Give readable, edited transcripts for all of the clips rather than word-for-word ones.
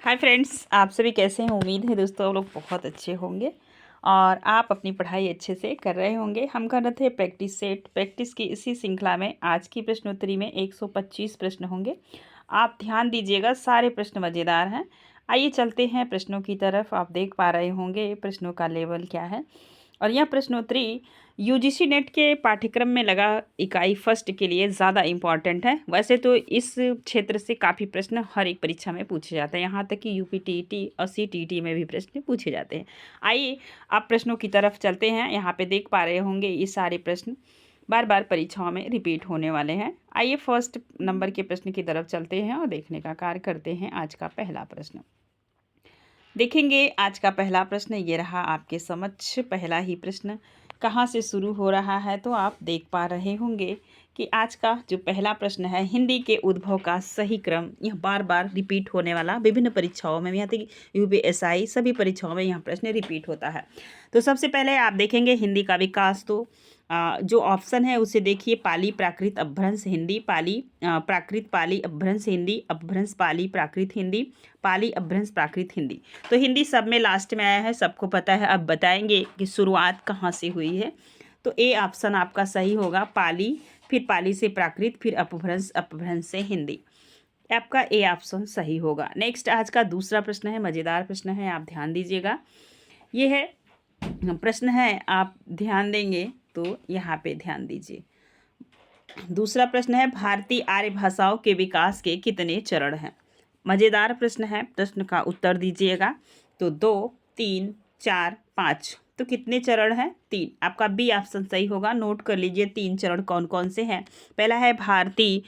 Hi friends, आप सभी कैसे हैं। उम्मीद है दोस्तों आप लोग बहुत अच्छे होंगे और आप अपनी पढ़ाई अच्छे से कर रहे होंगे। हम कर रहे थे प्रैक्टिस सेट। प्रैक्टिस की इसी श्रृंखला में आज की प्रश्नोत्तरी में 125 प्रश्न होंगे। आप ध्यान दीजिएगा, सारे प्रश्न मज़ेदार हैं। आइए चलते हैं प्रश्नों की तरफ। आप देख पा रहे होंगे प्रश्नों का लेवल क्या है। और यह प्रश्नोत्तरी यूजीसी नेट के पाठ्यक्रम में लगा इकाई फर्स्ट के लिए ज़्यादा इम्पॉर्टेंट है। वैसे तो इस क्षेत्र से काफ़ी प्रश्न हर एक परीक्षा में पूछे जाते हैं, यहाँ तक कि यूपीटीईटी और सीटीईटी में भी प्रश्न पूछे जाते हैं। आइए अब प्रश्नों की तरफ चलते हैं। यहाँ पे देख पा रहे होंगे ये सारे प्रश्न बार बार परीक्षाओं में रिपीट होने वाले हैं। आइए फर्स्ट नंबर के प्रश्न की तरफ चलते हैं और देखने का कार्य करते हैं। आज का पहला प्रश्न देखेंगे। आज का पहला प्रश्न ये रहा आपके समक्ष। पहला ही प्रश्न कहाँ से शुरू हो रहा है तो आप देख पा रहे होंगे कि आज का जो पहला प्रश्न है, हिंदी के उद्भव का सही क्रम। यह बार बार रिपीट होने वाला, विभिन्न परीक्षाओं में, यहाँ तक यूपीएसआई सभी परीक्षाओं में यह प्रश्न रिपीट होता है। तो सबसे पहले आप देखेंगे हिंदी का विकास। तो जो ऑप्शन है उसे देखिए। पाली प्राकृत अपभ्रंश हिंदी, पाली प्राकृत पाली अपभ्रंश हिंदी, अपभ्रंश पाली प्राकृत हिंदी, पाली अपभ्रंश प्राकृत हिंदी। तो हिंदी सब में लास्ट में आया है, सबको पता है। अब बताएंगे कि शुरुआत कहाँ से हुई है। तो ए ऑप्शन आपका सही होगा, पाली, फिर पाली से प्राकृत, फिर अपभ्रंश, अपभ्रंश से हिंदी। आपका ए ऑप्शन सही होगा। नेक्स्ट आज का दूसरा प्रश्न है, मज़ेदार प्रश्न है, आप ध्यान दीजिएगा। ये है प्रश्न है, आप ध्यान देंगे तो यहाँ पे ध्यान दीजिए। दूसरा प्रश्न है, भारतीय आर्य भाषाओं के विकास के कितने चरण हैं। मज़ेदार प्रश्न है, प्रश्न का उत्तर दीजिएगा। तो 2, 3, 4, 5। तो कितने चरण हैं? 3। आपका बी ऑप्शन सही होगा। नोट कर लीजिए 3 चरण कौन कौन से हैं। पहला है भारतीय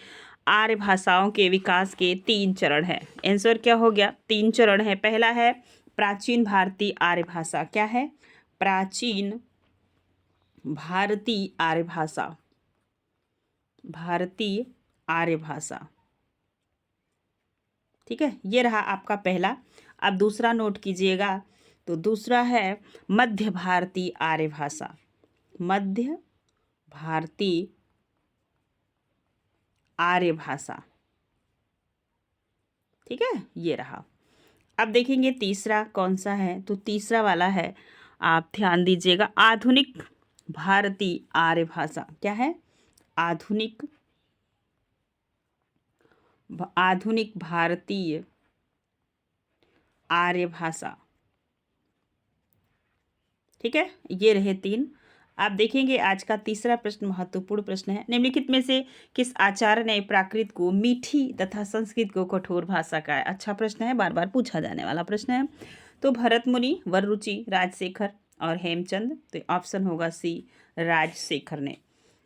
आर्य भाषाओं के विकास के 3 चरण हैं। आंसर क्या हो गया? 3 चरण है। पहला है प्राचीन भारतीय आर्य भाषा। क्या है? प्राचीन भारतीय आर्य भाषा, भारतीय आर्य भाषा। ठीक है, ये रहा आपका पहला। अब दूसरा नोट कीजिएगा। तो दूसरा है मध्य भारतीय आर्य भाषा, मध्य भारतीय आर्य भाषा। ठीक है, ये रहा। अब देखेंगे तीसरा कौन सा है। तो तीसरा वाला है, आप ध्यान दीजिएगा, आधुनिक भारतीय आर्य भाषा। क्या है? आधुनिक भारतीय आर्य भाषा। ठीक है, ये रहे 3। आप देखेंगे आज का तीसरा प्रश्न महत्वपूर्ण प्रश्न है। निम्नलिखित में से किस आचार्य ने प्राकृत को मीठी तथा संस्कृत को कठोर भाषा कहा है। अच्छा प्रश्न है, बार बार पूछा जाने वाला प्रश्न है। तो भरत मुनि, वररुचि, राजशेखर और हेमचंद। तो ऑप्शन होगा सी, राजशेखर ने।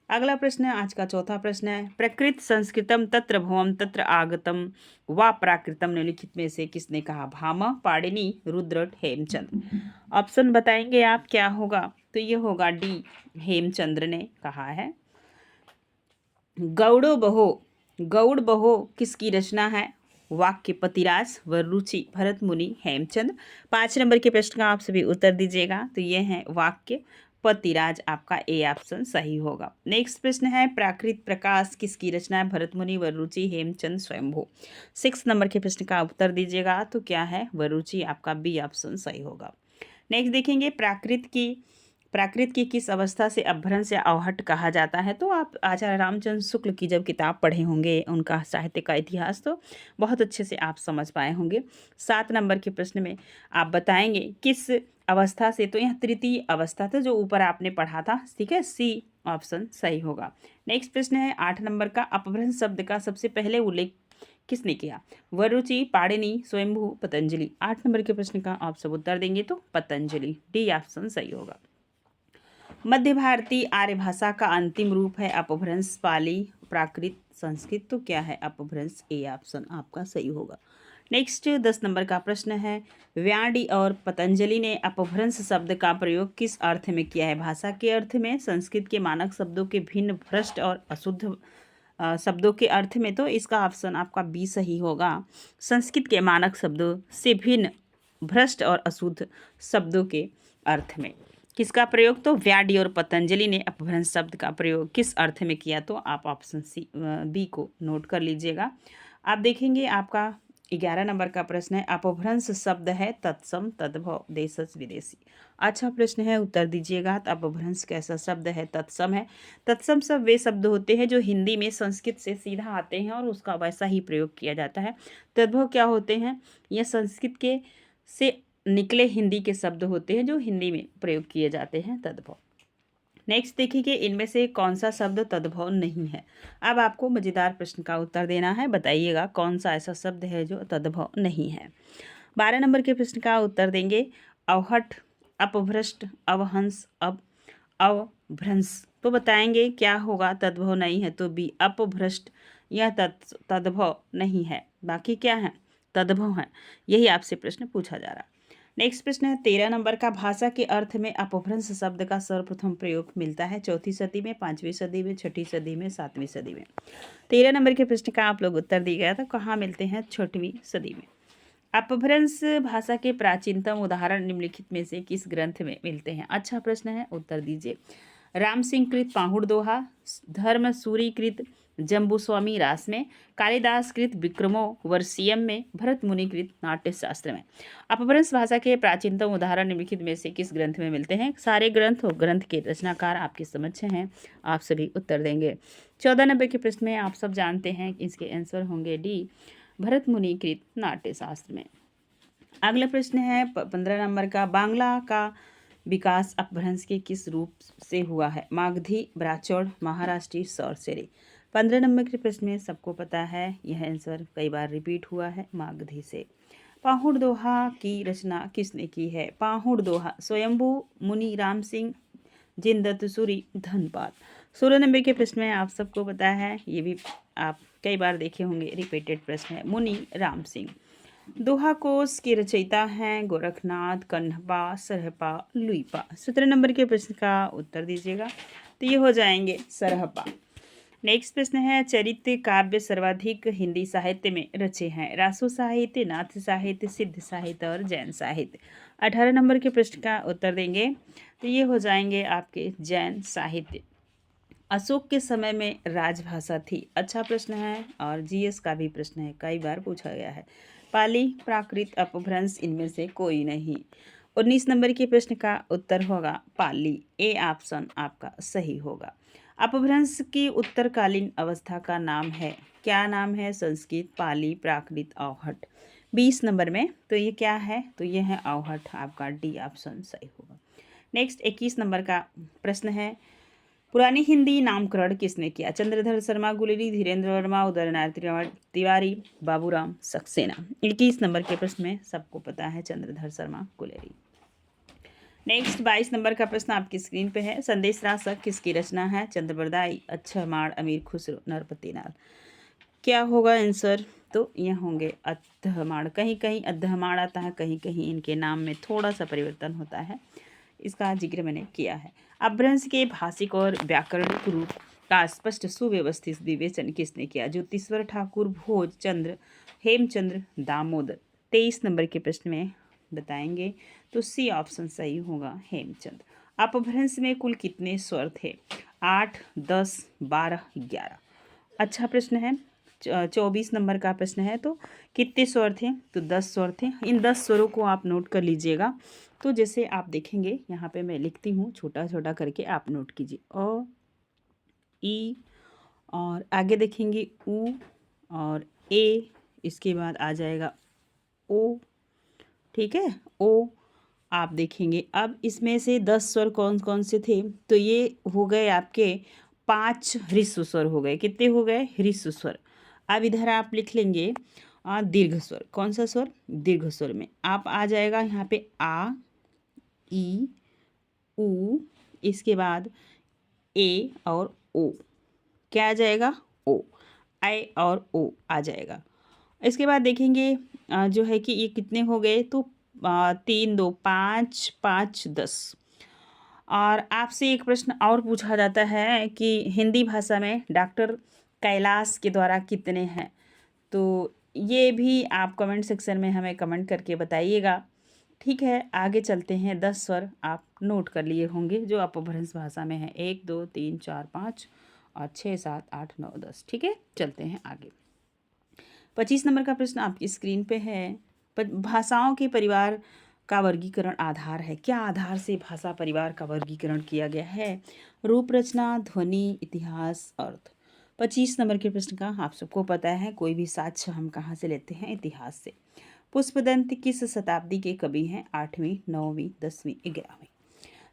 अगला प्रश्न है, आज का चौथा प्रश्न है, प्रकृत संस्कृतम तत्र भवम तत्र आगतम व प्राकृतम निम्नलिखित में से किसने कहा। भामा, पाणिनि, रुद्रट, हेमचंद। ऑप्शन बताएंगे आप क्या होगा। तो ये होगा डी, हेमचंद्र ने कहा है। गौड़ो बहो, गौड़ बहो किसकी रचना है। वाक्य पतिराज, वररुचि, भरत मुनि, हेमचंद। 5 नंबर के प्रश्न का आप सभी उत्तर दीजिएगा। तो ये है वाक्य पतिराज, आपका ए ऑप्शन सही होगा। नेक्स्ट प्रश्न है, प्राकृत प्रकाश किसकी रचना है। भरत मुनि, वररुचि, हेमचंद, स्वयंभू। 6 नंबर के प्रश्न का उत्तर दीजिएगा। तो क्या है? वररुचि, आपका बी ऑप्शन सही होगा। नेक्स्ट देखेंगे, प्राकृत की किस अवस्था से अपभ्रंश या अवहट कहा जाता है। तो आप आचार्य रामचंद्र शुक्ल की जब किताब पढ़े होंगे, उनका साहित्य का इतिहास, तो बहुत अच्छे से आप समझ पाए होंगे। 7 नंबर के प्रश्न में आप बताएंगे किस अवस्था से। तो यह तृतीय अवस्था था जो ऊपर आपने पढ़ा था। ठीक है, सी ऑप्शन सही होगा। नेक्स्ट प्रश्न है 8 नंबर का, अपभ्रंश शब्द का सबसे पहले उल्लेख किसने किया। वररुचि, पाणिनि, स्वयंभू, पतंजलि। 8 नंबर के प्रश्न का आप सब उत्तर देंगे तो पतंजलि, डी ऑप्शन सही होगा। मध्य भारतीय आर्य भाषा का अंतिम रूप है अपभ्रंश, पाली, प्राकृत, संस्कृत। तो क्या है? अपभ्रंश, ए ऑप्शन आपका सही होगा। नेक्स्ट 10 नंबर का प्रश्न है, व्यांडी और पतंजलि ने अपभ्रंश शब्द का प्रयोग किस अर्थ में किया है। भाषा के अर्थ में, संस्कृत के मानक शब्दों के भिन्न, भ्रष्ट और अशुद्ध शब्दों के अर्थ में। तो इसका ऑप्शन आपका बी सही होगा, संस्कृत के मानक शब्दों से भिन्न, भ्रष्ट और अशुद्ध शब्दों के अर्थ में। किसका प्रयोग? तो व्याडी और पतंजलि ने अपभ्रंश शब्द का प्रयोग किस अर्थ में किया। तो आप ऑप्शन सी, बी को नोट कर लीजिएगा। आप देखेंगे आपका 11 नंबर का प्रश्न है, अपभ्रंश शब्द है तत्सम तद्भव देशज विदेशी। अच्छा प्रश्न है, उत्तर दीजिएगा। तो अपभ्रंश कैसा शब्द है? तत्सम है। तत्सम शब्द वे शब्द होते हैं जो हिंदी में संस्कृत से सीधा आते हैं और उसका वैसा ही प्रयोग किया जाता है। तद्भव क्या होते हैं? यह संस्कृत के से निकले हिंदी के शब्द होते हैं जो हिंदी में प्रयोग किए जाते हैं, तद्भव। नेक्स्ट देखिए कि इनमें से कौन सा शब्द तद्भव नहीं है। अब आपको मजेदार प्रश्न का उत्तर देना है। बताइएगा कौन सा ऐसा शब्द है जो तद्भव नहीं है। 12 नंबर के प्रश्न का उत्तर देंगे। अवहट, अपभ्रष्ट, अवहंस, अवभ्रंश। तो बताएंगे क्या होगा? तद्भव नहीं है तो बी अपभ्रष्ट। यह तद्भव नहीं है। बाकी क्या है? तद्भव है। यही आपसे प्रश्न पूछा जा रहा है। नेक्स्ट प्रश्न है 13 नंबर का, भाषा के अर्थ में अपभ्रंश शब्द का सर्वप्रथम प्रयोग मिलता है 4वीं सदी में, 5वीं सदी में, 6वीं सदी में, 7वीं सदी में। 13 नंबर के प्रश्न का आप लोग उत्तर दिया गया था, कहाँ मिलते हैं? 6वीं सदी में। अपभ्रंश भाषा के प्राचीनतम उदाहरण निम्नलिखित में से किस ग्रंथ में मिलते हैं? अच्छा प्रश्न है, उत्तर दीजिए। राम सिंह कृत पाहुड़ दोहा, धर्म सूरी कृत जम्बूस्वामी रास में, कालिदास कृत विक्रमो वर्षीयम में, भरत मुनि कृत नाट्य शास्त्र में। अपभ्रंश भाषा के प्राचीनतम उदाहरण निम्नलिखित में से किस ग्रंथ में मिलते हैं? सारे ग्रंथ और ग्रंथ के रचनाकार आपके समक्ष हैं, आप सभी उत्तर देंगे। 14 नंबर के प्रश्न में आप सब जानते हैं इसके आंसर होंगे डी, भरत मुनि कृत नाट्य शास्त्र में। अगला प्रश्न है 15 नंबर का, बांग्ला का विकास अपभ्रंश के किस रूप से हुआ है? मागधी, ब्राचौड़, महाराष्ट्री, सौरसेरी। 15 नंबर के प्रश्न में सबको पता है, यह आंसर कई बार रिपीट हुआ है, मागधी से। पाहुड़ दोहा की रचना किसने की है? पाहुड़ दोहा स्वयंभू मुनि राम सिंह जिनदत्त सूरी धनपाल। 16 नंबर के प्रश्न में आप सबको पता है, ये भी आप कई बार देखे होंगे, रिपीटेड प्रश्न है, मुनि राम सिंह। दोहा कोश के रचयिता हैं गोरखनाथ, कन्हपा, सरहपा, लुइपा। 17 नंबर के प्रश्न का उत्तर दीजिएगा, तो ये हो जाएंगे सरहपा। नेक्स्ट प्रश्न है, चरित्र काव्य सर्वाधिक हिंदी साहित्य में रचे हैं? रासो साहित्य, नाथ साहित्य, सिद्ध साहित्य और जैन साहित्य। 18 नंबर के प्रश्न का उत्तर देंगे, तो ये हो जाएंगे आपके जैन साहित्य। अशोक के समय में राजभाषा थी। अच्छा प्रश्न है और जीएस का भी प्रश्न है, कई बार पूछा गया है। पाली, प्राकृत, अपभ्रंश, इनमें से कोई नहीं। 19 नंबर के प्रश्न का उत्तर होगा पाली। ए ऑप्शन आपका सही होगा। अपभ्रंश की उत्तरकालीन अवस्था का नाम है, क्या नाम है? संस्कृत, पाली, प्राकृत, अवहट। 20 नंबर में तो ये क्या है? तो ये है अवहट, आपका डी ऑप्शन सही होगा। नेक्स्ट 21 नंबर का प्रश्न है, पुरानी हिंदी नामकरण किसने किया? चंद्रधर शर्मा गुलेरी, धीरेन्द्र वर्मा, उदयनारायण तिवारी, बाबूराम सक्सेना। 21 नंबर के प्रश्न में सबको पता है चंद्रधर शर्मा गुलेरी। नेक्स्ट 22 नंबर का प्रश्न आपकी स्क्रीन पे है, संदेश रासक किसकी रचना है? चंद्रबरदाई, अच्छमाड़, अमीर खुसरो, नरपति नाथ। क्या होगा आंसर? तो ये होंगे अद्धमाड़। कहीं कहीं अद्धमाड़ आता है, कहीं कहीं इनके नाम में थोड़ा सा परिवर्तन होता है, इसका जिक्र मैंने किया है। अपभ्रंश के भाषिक और व्याकरणिक रूप का स्पष्ट सुव्यवस्थित विवेचन किसने किया? ज्योतिश्वर ठाकुर, भोज चंद्र, हेमचंद्र, दामोदर। 23 नंबर के प्रश्न में बताएंगे, तो सी ऑप्शन सही होगा, हेमचंद। अपभ्रंश में कुल कितने स्वर थे? 8, 10, 12, 11। अच्छा प्रश्न है। 24 नंबर का प्रश्न है, तो कितने स्वर थे? तो 10 स्वर थे। इन 10 स्वरों को आप नोट कर लीजिएगा। तो जैसे आप देखेंगे यहाँ पे मैं लिखती हूँ, छोटा छोटा करके आप नोट कीजिए। अ, ई, और आगे देखेंगे ऊ और ए, इसके बाद आ जाएगा ओ, ठीक है, ओ। आप देखेंगे अब इसमें से 10 स्वर कौन कौन से थे? तो ये हो गए आपके 5 ह्रस्व स्वर हो गए। कितने हो गए? ह्रस्व स्वर। अब इधर आप लिख लेंगे दीर्घ स्वर। कौन सा स्वर? दीर्घ स्वर में आप आ जाएगा यहाँ पे आ, ई, ऊ, इसके बाद ए और ओ। क्या आ जाएगा? ओ। आई और ओ आ जाएगा। इसके बाद देखेंगे जो है कि ये कितने हो गए? तो 3, 2, 5, 5, 10। और आपसे एक प्रश्न और पूछा जाता है कि हिंदी भाषा में डॉक्टर कैलाश के द्वारा कितने हैं? तो ये भी आप कमेंट सेक्शन में हमें कमेंट करके बताइएगा। ठीक है, आगे चलते हैं। 10 स्वर आप नोट कर लिए होंगे जो अपभ्रंश भाषा में है। 1, 2, 3, 4, 5 और 6, 7, 8, 9, 10। ठीक है, चलते हैं आगे। 25 नंबर का प्रश्न आपकी स्क्रीन पे है। भाषाओं के परिवार का वर्गीकरण आधार है। क्या आधार से भाषा परिवार का वर्गीकरण किया गया है? रूप, रचना, ध्वनि, इतिहास, अर्थ। 25 नंबर के प्रश्न का आप सबको पता है, कोई भी साक्ष्य हम कहाँ से लेते हैं? इतिहास से। पुष्पदंत किस शताब्दी के कवि हैं? 8वीं, 9वीं, 10वीं, 11वीं।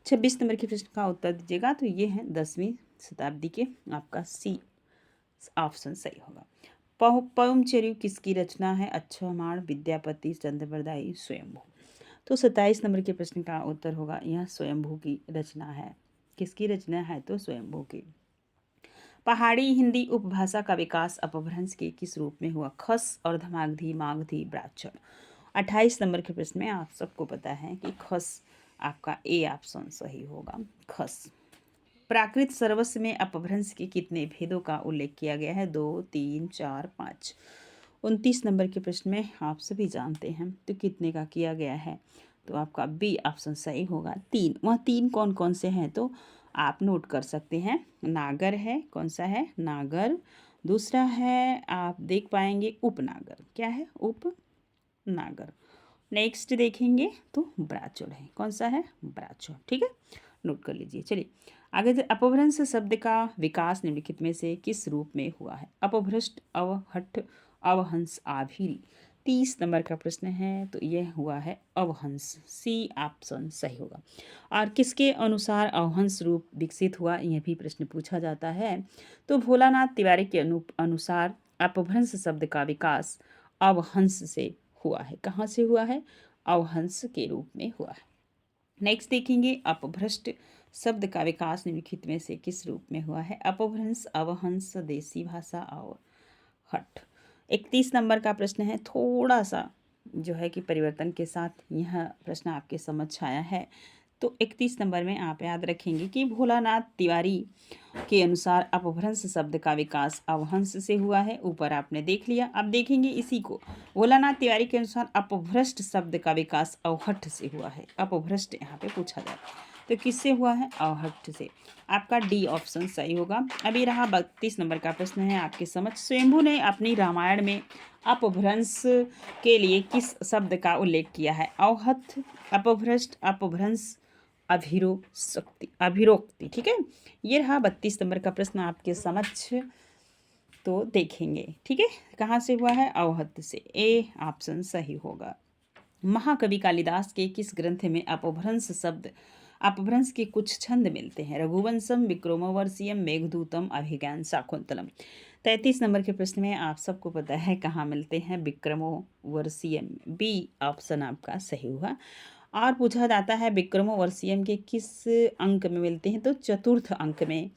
26 नंबर के प्रश्न का उत्तर दीजिएगा, तो ये है 10वीं शताब्दी के। आपका सी ऑप्शन सही होगा। पवनचरिऊ किसकी रचना है? अक्षयमाण, विद्यापति, चंद्रबरदाई, स्वयंभू। तो 27 नंबर के प्रश्न का उत्तर होगा, यह स्वयंभू की रचना है। किसकी रचना है? तो स्वयंभू की। पहाड़ी हिंदी उपभाषा का विकास अपभ्रंश के किस रूप में हुआ? खस और धमागधी, मागधी, ब्राह्मण। 28 नंबर के प्रश्न में आप सबको पता है कि खस आपका ए ऑप्शन सही होगा, खस। प्राकृत सर्वस्व में अपभ्रंश के कितने भेदों का उल्लेख किया गया है? 2, 3, 4, 5। 29 नंबर के प्रश्न में आप सभी जानते हैं, तो कितने का किया गया है? तो आपका बी ऑप्शन सही होगा, 3। वह 3 कौन कौन से हैं? तो आप नोट कर सकते हैं। नागर है, कौन सा है? नागर। दूसरा है, आप देख पाएंगे, उपनागर। क्या है? उपनागर। नेक्स्ट देखेंगे तो ब्राह्मण है। कौन सा है? ब्राह्मण। ठीक है, नोट कर लीजिए। चलिए आगे। अपभ्रंश शब्द का विकास निम्नलिखित में से किस रूप में हुआ है? अपभ्रष्ट, अवहट्ठ, अवहंस, आभीरी। 30 नंबर का प्रश्न है, तो यह हुआ है अवहंस। सी ऑप्शन सही होगा। और किसके अनुसार अवहंस रूप विकसित हुआ, यह भी प्रश्न पूछा जाता है। तो भोलानाथ तिवारी के अनुसार अपभ्रंश शब्द का विकास अवहंस से हुआ है। कहाँ से हुआ है? अवहंस के रूप में हुआ है। नेक्स्ट देखेंगे, अपभ्रष्ट शब्द का विकास निम्नलिखित में से किस रूप में हुआ है? अपभ्रंश, अवहंस, देसी भाषा और हठ। 31 नंबर का प्रश्न है, थोड़ा सा जो है कि परिवर्तन के साथ यह प्रश्न आपके समझ आया है। तो 31 नंबर में आप याद रखेंगे कि भोलानाथ तिवारी के अनुसार अपभ्रंश शब्द का विकास अवहंस से हुआ है। ऊपर आपने देख लिया। अब देखेंगे इसी को, भोलानाथ तिवारी के अनुसार अपभ्रष्ट शब्द का विकास अवहट्ठ से हुआ है। अपभ्रष्ट यहाँ पे पूछा जाए तो किससे हुआ है? अवहट्ठ से। आपका डी ऑप्शन सही होगा। अभी रहा 32 नंबर का प्रश्न है आपके समझ। स्वयंभू ने अपनी रामायण में अपभ्रंश के लिए किस शब्द का उल्लेख किया है? अवहट्ठ, अपभ्रष्ट, अपभ्रंश, अभिरोक्ति। ठीक है, ये रहा 32 नंबर का प्रश्न आपके समक्ष। तो देखेंगे, ठीक है, कहाँ से हुआ है? अवहट्ठ से। ए ऑप्शन सही होगा। महाकवि कालिदास के किस ग्रंथ में अपभ्रंश के कुछ छंद मिलते हैं? रघुवंशम, विक्रमोर्वशीयम, मेघदूतम, अभिज्ञान शाकुंतलम। 33 नंबर के प्रश्न में आप सबको पता है कहाँ मिलते हैं? विक्रमोर्वशीयम। बी ऑप्शन आपका सही हुआ। और पूछा जाता है विक्रमोर्वशीयम के किस अंक में मिलते हैं? तो चतुर्थ अंक में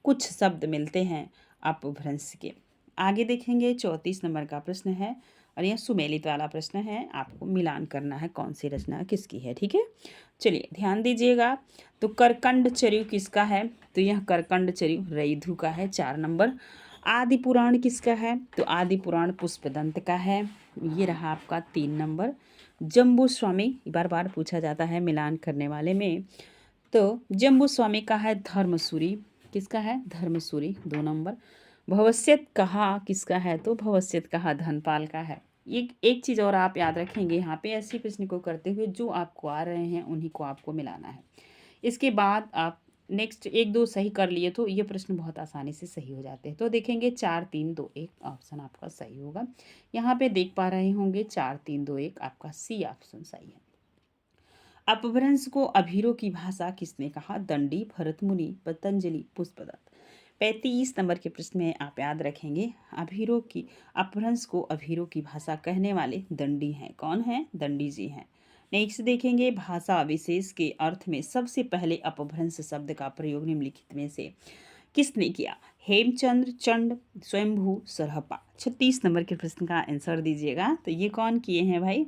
कुछ शब्द मिलते हैं अपभ्रंश के। आगे देखेंगे 34 नंबर का प्रश्न है, और यह सुमेलित वाला प्रश्न है। आपको मिलान करना है कौन सी रचना किसकी है। ठीक है, चलिए ध्यान दीजिएगा। तो करकंड चरिऊ किसका है? तो यह करकंड चरिऊ रैथु का है। 4 नंबर। आदि पुराण किसका है? तो आदि पुराण पुष्पदंत का है। ये रहा आपका 3 नंबर। जम्बू स्वामी बार बार पूछा जाता है मिलान करने वाले में, तो जम्बू स्वामी का है धर्मसूरी। किसका है? धर्मसूरी। 2 नंबर। भवस्यत कहा किसका है? तो भवस्यत कहा धनपाल का है। एक चीज़ और आप याद रखेंगे यहाँ पे, ऐसे प्रश्न को करते हुए जो आपको आ रहे हैं उन्हीं को आपको मिलाना है। इसके बाद आप नेक्स्ट 1-2 सही कर लिए तो ये प्रश्न बहुत आसानी से सही हो जाते हैं। तो देखेंगे 4, 3, 2, 1 ऑप्शन आपका सही होगा। यहाँ पे देख पा रहे होंगे 4, 3, 2, 1 आपका सी ऑप्शन सही है। अपभ्रंश को अभीरों की भाषा किसने कहा? दंडी, भरतमुनि, पतंजलि, पुष्पदत्त। 35 नंबर के प्रश्न में आप याद रखेंगे अपभ्रंश को अभीरों की भाषा कहने वाले दंडी हैं। कौन है? दंडी जी हैं। नेक्स्ट देखेंगे भाषा विशेष के अर्थ में सबसे पहले अपभ्रंश शब्द का प्रयोग निम्नलिखित में से किसने किया? हेमचंद्र, चंड, स्वयंभू, सरहपा। 36 नंबर के प्रश्न का आंसर दीजिएगा। तो ये कौन किए हैं भाई?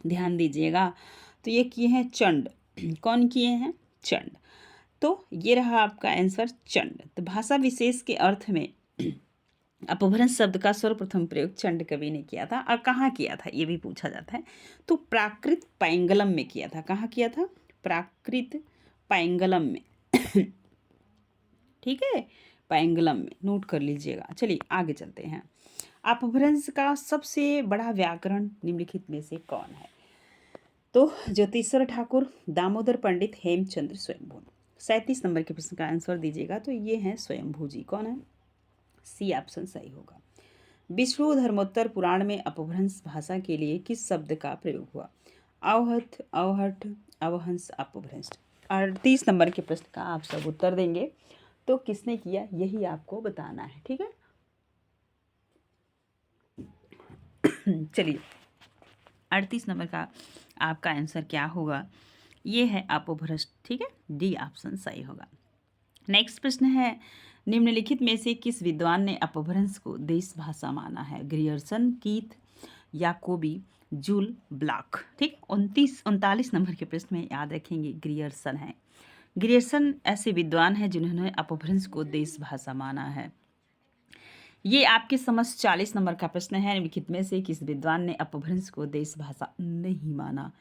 ध्यान दीजिएगा। तो ये किए हैं चंड। कौन किए हैं? चंड। तो ये रहा आपका आंसर चंड। तो भाषा विशेष के अर्थ में अपभ्रंश शब्द का सर्वप्रथम प्रयोग चंड कवि ने किया था। और कहाँ किया था ये भी पूछा जाता है। तो प्राकृत पैंगलम में किया था। कहाँ किया था? प्राकृत पैंगलम में। ठीक है, पैंगलम में नोट कर लीजिएगा। चलिए आगे चलते हैं। अपभ्रंश का सबसे बड़ा व्याकरण निम्नलिखित में से कौन है? तो ज्योतिश्वर ठाकुर, दामोदर पंडित, हेमचंद्र स्वयंभू। 37 नंबर के प्रश्न का आंसर दीजिएगा। तो ये हैं स्वयंभू जी। कौन है? सी ऑप्शन सही होगा। विष्णु धर्मोत्तर पुराण में अपभ्रंश भाषा के लिए किस शब्द का प्रयोग हुआ? अवहत, अवहट, अवहंस, अपभ्रंश। 38 नंबर के प्रश्न का आप सब उत्तर देंगे। तो किसने किया यही आपको बताना है, ठीक है। चलिए 38 नंबर का आपका आंसर क्या होगा? ये है अपभ्रंश, ठीक है। डी ऑप्शन सही होगा। नेक्स्ट प्रश्न है, निम्नलिखित में से किस विद्वान ने अपभ्रंश को देश भाषा माना है? Grierson, Keith, Jacobi, Jules, Bloch. ठीक, 39 नंबर के प्रश्न में याद रखेंगे ग्रियर्सन है। ग्रियर्सन ऐसे विद्वान हैं जिन्होंने अपभ्रंश को देश भाषा माना है। ये आपके समझ 40 नंबर का प्रश्न है। निम्नलिखित में से किस विद्वान ने अपभ्रंश को देश भाषा नहीं माना?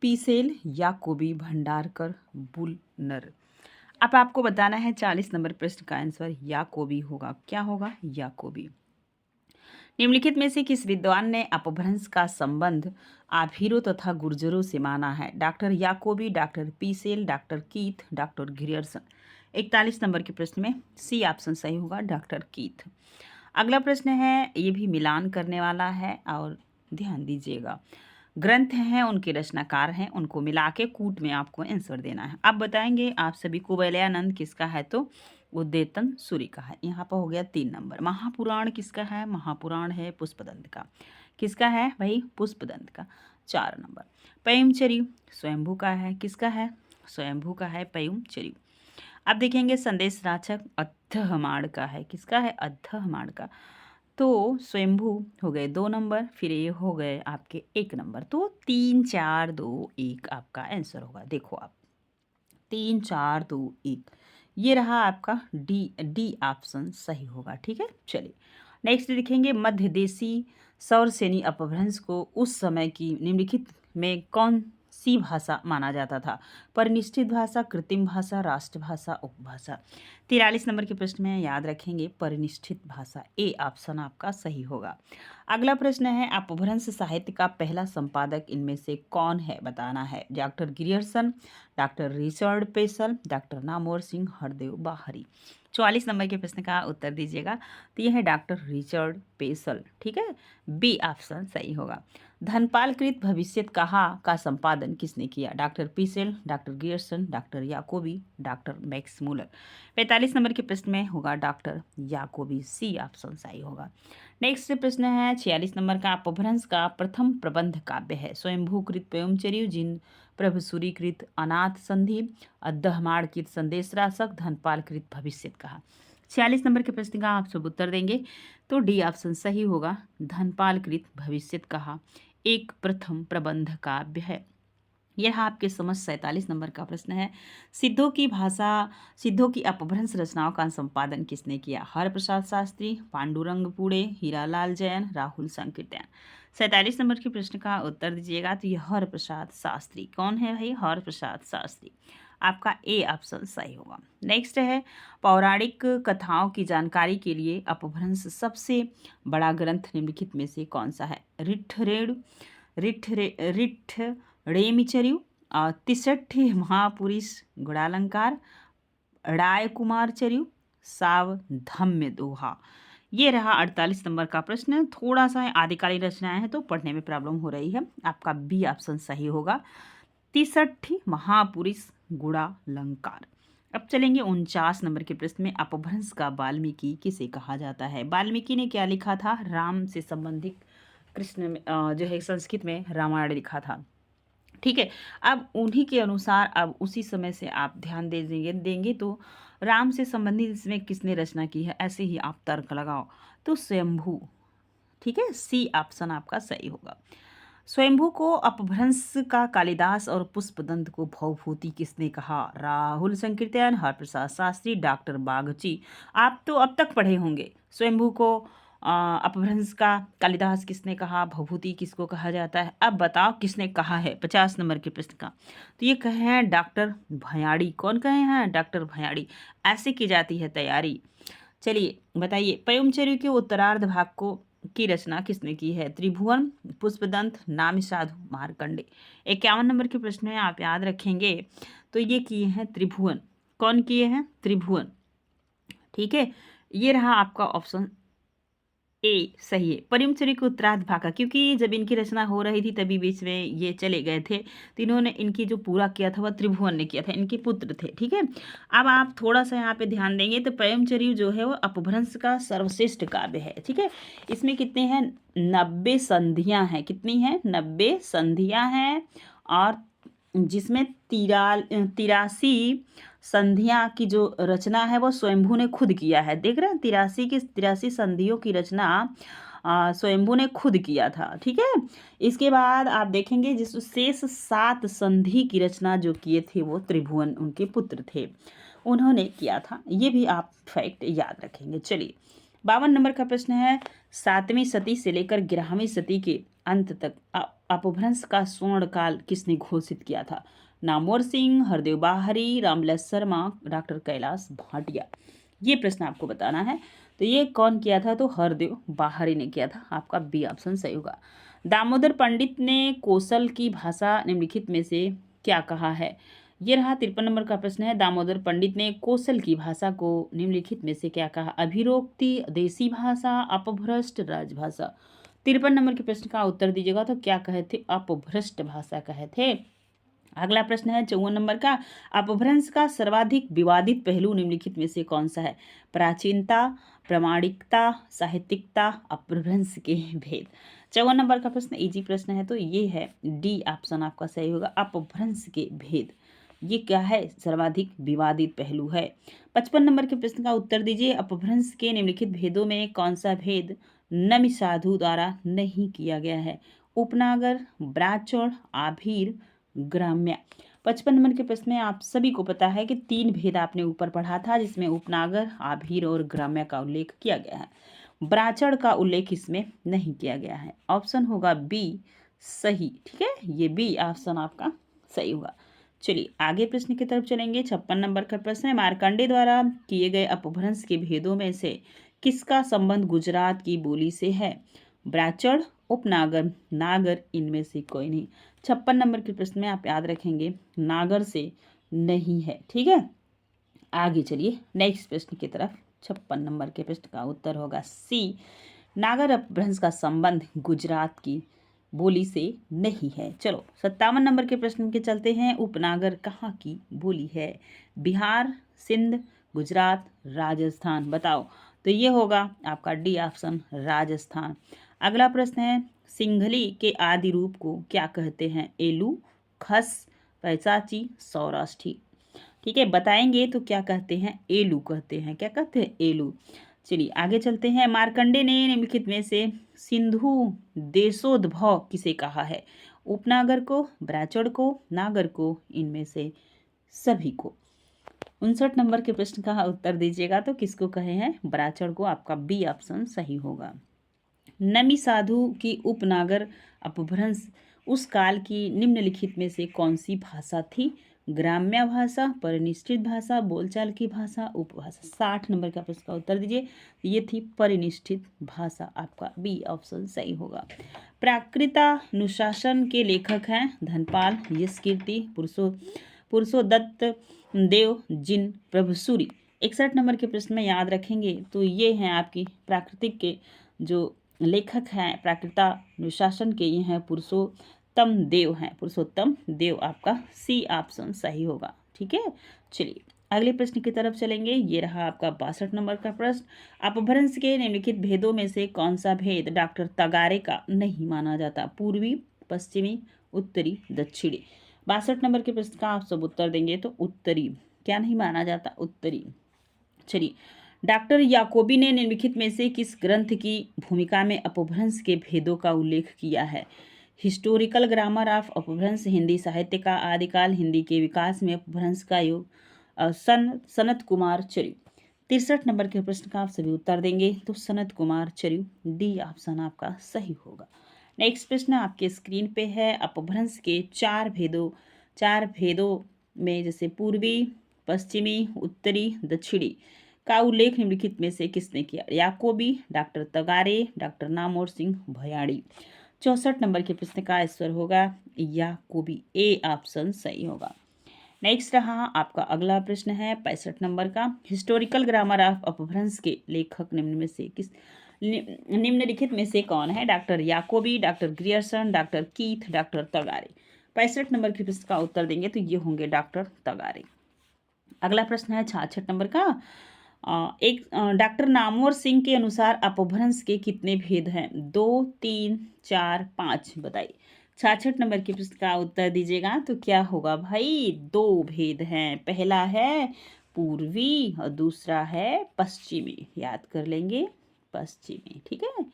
पीसेल, याकोबी, भंडारकर, बुलनर। अब आपको बताना है 40 नंबर प्रश्न का आंसर याकोबी होगा। क्या होगा? याकोबी। निम्नलिखित में से किस विद्वान ने अपभ्रंश का संबंध आभीरों तथा गुर्जरों से माना है? Doctor Jacobi, doctor Pischel, doctor Keith, doctor Grierson. 41 number के प्रश्न में सी ऑप्शन सही होगा, डॉक्टर कीथ। अगला प्रश्न है, ये भी मिलान करने वाला है और ध्यान दीजिएगा। ग्रंथ हैं, उनके रचनाकार हैं, उनको मिला के कूट में आपको आंसर देना है। आप बताएंगे आप सभी को वैलयानंद किसका है? तो उद्देतन सूरि का है। यहाँ पर हो गया 3 नंबर। महापुराण किसका है? महापुराण है पुष्पदंत का। किसका है भाई? पुष्पदंत का। 4 नंबर। पयमचर्यु स्वयंभू का है। किसका है? स्वयंभू का है पयमचर्यु। अब देखेंगे संदेश राचक अद्धहमाड़ का है। किसका है? अद्धहमाड़ का। तो स्वयंभू हो गए 2 नंबर, फिर ये हो गए आपके 1 नंबर। तो 3 4 2 1 आपका आंसर होगा। देखो आप 3 4 2 1 ये रहा आपका डी ऑप्शन सही होगा, ठीक है। चलिए नेक्स्ट देखेंगे, मध्य देशी सौरसेनी अपभ्रंश को उस समय की निम्नलिखित में कौन सी भाषा माना जाता था? परिनिष्ठित भाषा, कृत्रिम भाषा, राष्ट्रभाषा, उपभाषा। 43 नंबर के प्रश्न में याद रखेंगे परिनिष्ठित भाषा। ए ऑप्शन आपका सही होगा। अगला प्रश्न है, अपभ्रंश साहित्य का पहला संपादक इनमें से कौन है? बताना है। Doctor Grierson, doctor Richard पेसल, doctor Namvar Singh, Hardev बाहरी। 44 नंबर के प्रश्न का उत्तर दीजिएगा। तो यह है डॉक्टर रिचर्ड पेसल, ठीक है। बी ऑप्शन सही होगा। धनपालकृत भविष्यत कहा का संपादन किसने किया? Doctor Pischel, doctor Grierson, doctor Jacobi, doctor Max Muller. 45 number के प्रश्न में होगा डॉक्टर याकोबी। सी ऑप्शन सही होगा। नेक्स्ट प्रश्न है 46 नंबर का, अपभ्रंश का प्रथम प्रबंध काव्य है? स्वयंभूकृत पयमचर्यु, जिन प्रभसूरीकृत अनाथ संधि, अद्धहमाड़कृत संदेश रासक, धनपालकृत भविष्यत कहा। 46 नंबर के प्रश्न का आप सब उत्तर देंगे। तो डी ऑप्शन सही होगा, धनपालकृत भविष्यत कहा एक प्रथम प्रबंध काव्य है। यह आपके समझ 47 नंबर का प्रश्न है, सिद्धों की भाषा, सिद्धों की अपभ्रंश रचनाओं का संपादन किसने किया? हरप्रसाद शास्त्री, पांडुरंग पुड़े, हीरालाल जैन, राहुल संकीर्तन। 47 नंबर के प्रश्न का उत्तर दीजिएगा। तो यह हरप्रसाद शास्त्री। कौन है भाई? हरप्रसाद शास्त्री। आपका ए ऑप्शन सही होगा। नेक्स्ट है, पौराणिक कथाओं की जानकारी के लिए अपभ्रंश सबसे बड़ा ग्रंथ निम्नलिखित में से कौन सा है? ऋठरेमिचर्यु, 63 महापुरुष गुणालंकार, राय कुमारचर्यु, सावधम्य दोहा। ये रहा 48 नंबर का प्रश्न। थोड़ा सा आदिकालीन रचनाएं हैं तो पढ़ने में प्रॉब्लम हो रही है। आपका बी ऑप्शन सही होगा, 63 महापुरुष गुणालंकार। अब चलेंगे 49 नंबर के प्रश्न में, अपभ्रंश का वाल्मीकि किसे कहा जाता है? वाल्मीकि ने क्या लिखा था? राम से संबंधित कृष्ण में जो है संस्कृत में रामायण लिखा था, ठीक है। अब उन्हीं के अनुसार अब उसी समय से आप ध्यान दे देंगे तो राम से संबंधित इसमें किसने रचना की है, ऐसे ही आप तर्क लगाओ। तो स्वयंभू, ठीक है। सी ऑप्शन आपका सही होगा। स्वयंभू को अपभ्रंश का कालिदास और पुष्पदंत को भवभूति किसने कहा? राहुल संकीर्तन, हरप्रसाद शास्त्री, डॉक्टर बागची। आप तो अब तक पढ़े होंगे। स्वयंभू को अपभ्रंश का कालिदास किसने कहा? भवभूति किसको कहा जाता है? अब बताओ किसने कहा है? 50 नंबर के प्रश्न का। तो ये कहे हैं डॉक्टर भयाड़ी। कौन कहे हैं? डॉक्टर भयाड़ी। ऐसे की जाती है तैयारी। चलिए बताइए, पयमचर्यु के उत्तरार्ध भाग को की रचना किसने की है? त्रिभुवन, पुष्पदंत, नामिसाधु, मार्कंडे। 51 नंबर के प्रश्न में आप याद रखेंगे तो ये किए हैं त्रिभुवन। कौन किए हैं? त्रिभुवन। ठीक है, ये रहा आपका ऑप्शन ए सही है। परिमचरी के उत्तरार्ध भागा, क्योंकि जब इनकी रचना हो रही थी तभी बीच में ये चले गए थे, तो इन्होंने इनकी जो पूरा किया था वह त्रिभुवन ने किया था, इनके पुत्र थे। ठीक है, अब आप थोड़ा सा यहाँ पे ध्यान देंगे तो प्रेमचर्य जो है वो अपभ्रंश का सर्वश्रेष्ठ काव्य है। ठीक है, इसमें कितने हैं? 90 संधियाँ हैं। कितनी हैं? 90 संधियाँ हैं, और जिसमें 83 संधियाँ की जो रचना है वो स्वयंभू ने खुद किया है। देख रहे हैं, 83 संधियों की रचना स्वयंभू ने खुद किया था। ठीक है, इसके बाद आप देखेंगे जिस शेष 7 संधि की रचना जो किए थे वो त्रिभुवन उनके पुत्र थे, उन्होंने किया था। ये भी आप फैक्ट याद रखेंगे। चलिए, 52 नंबर का प्रश्न है, 7वीं सदी से लेकर 11वीं सदी के अंत तक अपभ्रंश का स्वर्ण काल किसने घोषित किया था? नामवर सिंह, हरदेव बाहरी, रामविलास शर्मा, डॉक्टर कैलाश भाटिया। ये प्रश्न आपको बताना है। तो ये कौन किया था? तो हरदेव बाहरी ने किया था। आपका बी ऑप्शन सही होगा। दामोदर पंडित ने कौशल की भाषा निम्नलिखित में से क्या कहा है? ये रहा 53 नंबर का प्रश्न है, दामोदर पंडित ने कौशल की भाषा को निम्नलिखित में से क्या कहा? अभिरोक्ति, देसी भाषा, अपभ्रष्ट, राजभाषा। 53 नंबर के प्रश्न का उत्तर दीजिएगा तो क्या कहे थे? अपभ्रष्ट भाषा कहे थे। अगला प्रश्न है 54 नंबर का, अपभ्रंश का सर्वाधिक विवादित पहलू निम्नलिखित में से कौन सा है? प्राचीनता, प्रामाणिकता, साहित्यिकता, अपभ्रंश के भेद। 54 नंबर का प्रश्न इजी प्रश्न है, तो ये है डी ऑप्शन आपका सही होगा, अपभ्रंश के भेद। ये क्या है? सर्वाधिक विवादित पहलू है। 55 नंबर के प्रश्न का उत्तर दीजिए, अपभ्रंश के निम्नलिखित भेदों में कौन सा भेद नमिसाधु द्वारा नहीं किया गया है? उपनागर, ब्राचौड़, आभीर, ग्राम्य। 55 नंबर के प्रश्न में आप सभी को पता है कि 3 भेद आपने ऊपर पढ़ा था, जिसमें उपनागर, आभीर और ग्राम्य का उल्लेख किया गया है। ब्राचड़ का उल्लेख इसमें नहीं किया गया है। ऑप्शन होगा बी सही। ठीक है, ये बी ऑप्शन आपका सही होगा। चलिए आगे प्रश्न की तरफ चलेंगे। 56 नंबर का प्रश्न है, मार्कंडे द्वारा किए गए अपभ्रंश के भेदों में से किसका संबंध गुजरात की बोली से है? ब्राचड़, उपनागर, नागर, इनमें से कोई नहीं। 56 नंबर के प्रश्न में आप याद रखेंगे नागर से नहीं है। ठीक है, आगे चलिए नेक्स्ट प्रश्न की तरफ। 56 नंबर के प्रश्न का उत्तर होगा सी, नागर अपभ्रंश का संबंध गुजरात की बोली से नहीं है। चलो 57 नंबर के प्रश्न के चलते हैं, उपनागर कहाँ की बोली है? बिहार, सिंध, गुजरात, राजस्थान। बताओ, तो ये होगा आपका डी ऑप्शन राजस्थान। अगला प्रश्न है, सिंघली के आदि रूप को क्या कहते हैं? एलू, खस, पैसाची, सौराष्ठी। ठीक है, बताएंगे तो क्या कहते हैं? एलू कहते हैं। क्या कहते हैं? एलू। चलिए आगे चलते हैं। मार्कंडे ने निम्नलिखित में से सिंधु देशोद्भव किसे कहा है? उपनागर को, ब्राचड़ को, नागर को, इनमें से सभी को। 59 नंबर के प्रश्न का उत्तर दीजिएगा तो किसको कहे हैं? ब्राचड़ को। आपका बी ऑप्शन सही होगा। नमी साधु की उपनागर अपभ्रंश उस काल की निम्नलिखित में से कौन सी भाषा थी? ग्राम्य भाषा, परिनिष्ठित भाषा, बोलचाल की भाषा, उपभाषा। 60 नंबर का प्रश्न का उत्तर दीजिए। ये थी परिनिष्ठित भाषा। आपका बी ऑप्शन सही होगा। प्राकृतानुशासन के लेखक हैं धनपाल, यशकीर्ति, पुरुषोदत्त देव, जिन, प्रभुसूरी। 61 नंबर के प्रश्न में याद रखेंगे तो ये हैं आपकी प्राकृतिक के जो लेखक हैं प्राकृतानुशासन के, ये हैं पुरुषोत्तम देव हैं। पुरुषोत्तम देव आपका सी ऑप्शन सही होगा। ठीक है, चलिए अगले प्रश्न की तरफ चलेंगे। ये रहा आपका 62 नंबर का प्रश्न, अपभ्रंश के निम्नलिखित भेदों में से कौन सा भेद डॉक्टर तगारे का नहीं माना जाता? पूर्वी, पश्चिमी, उत्तरी, दक्षिणी। 62 नंबर के प्रश्न का आप सब उत्तर देंगे तो उत्तरी। क्या नहीं माना जाता? उत्तरी। चलिए, डॉक्टर याकोबी ने निम्नलिखित में से किस ग्रंथ की भूमिका में अपभ्रंश के भेदों का उल्लेख किया है? हिस्टोरिकल ग्रामर ऑफ अपभ्रंश, हिंदी साहित्य का आदिकाल, हिंदी के विकास में अपभ्रंश का योग, सनत कुमार चरयू। 63 नंबर के प्रश्न का आप सभी उत्तर देंगे तो सनत कुमार चरयू, डी ऑप्शन आपका सही होगा। नेक्स्ट प्रश्न आपके स्क्रीन पे है, अपभ्रंश के चार भेदों में जैसे पूर्वी, पश्चिमी, उत्तरी, दक्षिणी का उल्लेख निम्नलिखित में से किसने किया? याकोबी, doctor Tagare, doctor नामोर Singh भयाड़ी। 64 number के प्रश्न का आंसर होगा याकोबी, ए ऑप्शन सही होगा। नेक्स्ट रहा आपका अगला प्रश्न है 65 नंबर का, हिस्टोरिकल ग्रामर ऑफ अपभ्रंश के लेखक निम्नलिखित में से कौन है? Doctor Jacobi, doctor Grierson, doctor Keith, doctor Tagare. 65 number के प्रश्न का उत्तर देंगे तो ये होंगे डॉक्टर तगारे। अगला प्रश्न है 66 नंबर का, डॉक्टर नामवर सिंह के अनुसार अपभ्रंश के कितने भेद हैं? 2, 3, 4, 5 बताइए। 66 नंबर के प्रश्न का उत्तर दीजिएगा तो क्या होगा भाई? 2 भेद हैं। पहला है पूर्वी और दूसरा है पश्चिमी। याद कर लेंगे, पश्चिमी। ठीक है,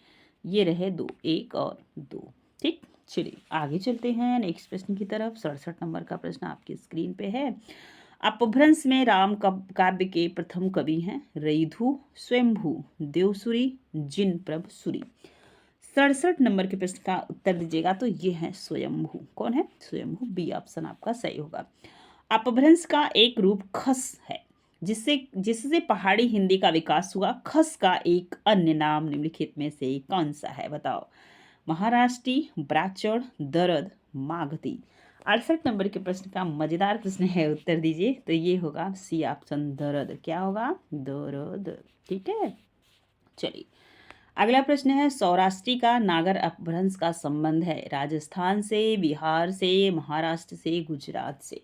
ये रहे 2, 1 और 2। ठीक, चलिए आगे चलते हैं नेक्स्ट प्रश्न की तरफ। 67 नंबर का प्रश्न आपकी स्क्रीन पे है। अपभ्रंश में राम काव्य के प्रथम कवि हैं रैथु, स्वयंभू, देवसुरी, जिन प्रभ सुरी। 67 नंबर के प्रश्न का उत्तर दीजिएगा तो ये है स्वयंभू। कौन है? स्वयंभू, बी ऑप्शन आपका सही होगा। अपभ्रंश का एक रूप खस है जिससे पहाड़ी हिंदी का विकास हुआ। खस का एक अन्य नाम निम्नलिखित में से कौन सा है? बताओ। महाराष्ट्री, ब्राचड़, दरद, मागधी। 68 नंबर के प्रश्न का मजेदार प्रश्न है, उत्तर दीजिए तो ये होगा सी ऑप्शन दरद। क्या होगा? दरद। ठीक है, चलिए अगला प्रश्न है, सौराष्ट्री का नागर अपभ्रंश का संबंध है राजस्थान से, बिहार से, महाराष्ट्र से, गुजरात से।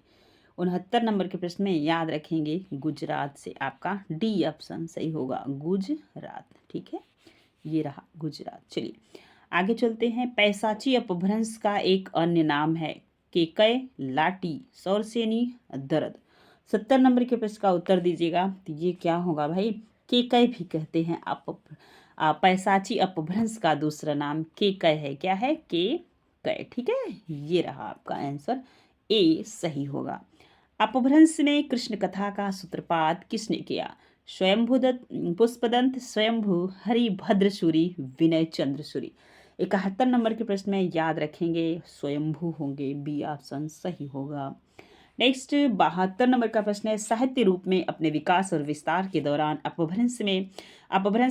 69 नंबर के प्रश्न में याद रखेंगे गुजरात से। आपका डी ऑप्शन सही होगा, गुजरात। ठीक है, ये रहा गुजरात। चलिए आगे चलते हैं। पैसाची अपभ्रंश का एक अन्य नाम है केकय, लाटी, सौरसेनी, दरद। 70 नंबर के प्रश्न का उत्तर दीजिएगा तो ये क्या होगा भाई? केकय भी कहते हैं। पैसाची अपभ्रंश का दूसरा नाम केकय है। क्या है? केकय। ठीक है, ये रहा आपका आंसर, ए सही होगा। अपभ्रंश में कृष्ण कथा का सूत्रपात किसने किया? स्वयंभुदत्त, पुष्पदंत, स्वयंभू, हरिभद्रसूरी, विनय चंद्र सूरी। 71 नंबर के प्रश्न में याद रखेंगे स्वयंभू होंगे, बी ऑप्शन सही होगा। नेक्स्ट 72 नंबर का प्रश्न है, साहित्य रूप में अपने विकास और विस्तार के दौरान अपभ्रंश ने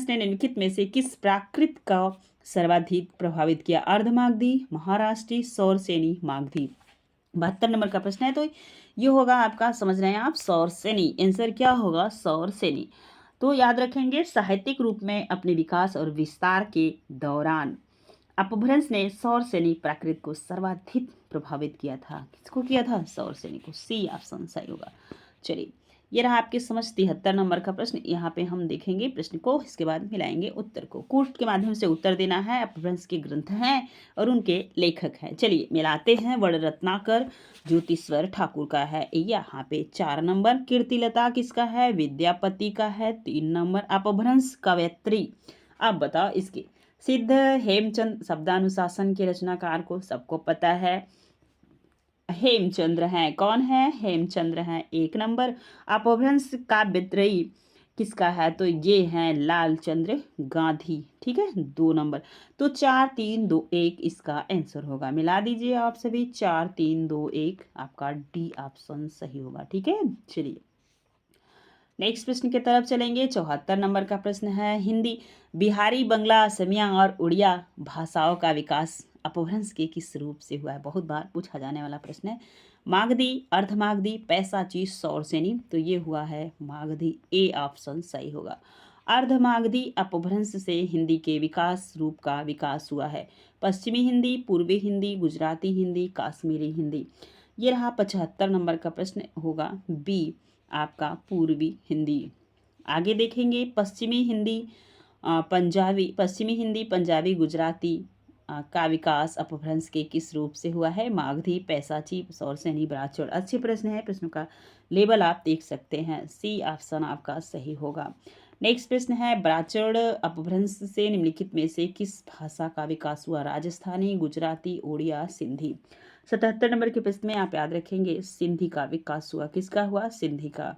निम्नलिखित में से किस प्राकृत का सर्वाधिक प्रभावित किया? अर्धमागधी, महाराष्ट्री, सौरसेनी, मागधी। 72 नंबर का प्रश्न है तो ये होगा आपका, समझ रहे हैं आप, सौरसेनी। आंसर क्या होगा? सौरसेनी। तो याद रखेंगे साहित्यिक रूप में अपने विकास और विस्तार के दौरान अपभ्रंश ने सौरसेनी प्राकृत को सर्वाधिक प्रभावित किया था। किसको किया था? सौरसेनी को, सी ऑप्शन सही होगा। चलिए ये रहा आपके समझ 73 नंबर का प्रश्न। यहाँ पे हम देखेंगे प्रश्न को, इसके बाद मिलाएंगे उत्तर को। कूट के माध्यम से उत्तर देना है। अपभ्रंश के ग्रंथ हैं और उनके लेखक हैं। चलिए मिलाते हैं। वड़ रत्नाकर ज्योतिश्वर ठाकुर का है यहाँ पे 4 नंबर। कीर्तिलता किसका है? विद्यापति का है 3 नंबर। अपभ्रंश कवयत्री, अब बताओ इसकी। सिद्ध हेमचंद शब्दानुशासन के रचनाकार को सबको पता है, हेमचंद्र हैं। कौन है? हेमचंद्र हैं, 1 नंबर। अपभ्रंश काव्यत्रयी किसका है? तो ये हैं लालचंद्र गांधी। ठीक है, 2 नंबर। तो 4, 3, 2, 1 इसका आंसर होगा। मिला दीजिए आप सभी, 4, 3, 2, 1 आपका डी ऑप्शन सही होगा। ठीक है, चलिए नेक्स्ट प्रश्न की तरफ चलेंगे। 74 नंबर का प्रश्न है, हिंदी, बिहारी, बंगला, असमिया और उड़िया भाषाओं का विकास अपभ्रंश के किस रूप से हुआ है? बहुत बार पूछा जाने वाला प्रश्न है। मागधी, अर्धमागधी, पैसाची, सौरसेनी। तो ये हुआ है मागधी, ए ऑप्शन सही होगा। अर्धमागधी अपभ्रंश से हिंदी के विकास रूप का विकास हुआ है। पश्चिमी हिंदी, पूर्वी हिंदी, गुजराती हिंदी, कश्मीरी हिंदी। ये रहा 75 नंबर का प्रश्न, होगा बी आपका पूर्वी हिंदी। आगे देखेंगे पश्चिमी हिंदी, पंजाबी, गुजराती का विकास अपभ्रंश के किस रूप से हुआ है? मागधी, पैसाची, सौरसेनी, ब्राचड़। अच्छे प्रश्न है, प्रश्नों का लेवल आप देख सकते हैं, सी ऑप्शन आपका सही होगा। नेक्स्ट प्रश्न है, ब्राचड़ अपभ्रंश से निम्नलिखित में से किस भाषा का विकास हुआ? राजस्थानी, गुजराती, ओडिया, सिंधी। 77 नंबर के प्रश्न में आप याद रखेंगे सिंधी का विकास हुआ। किसका हुआ? सिंधी का।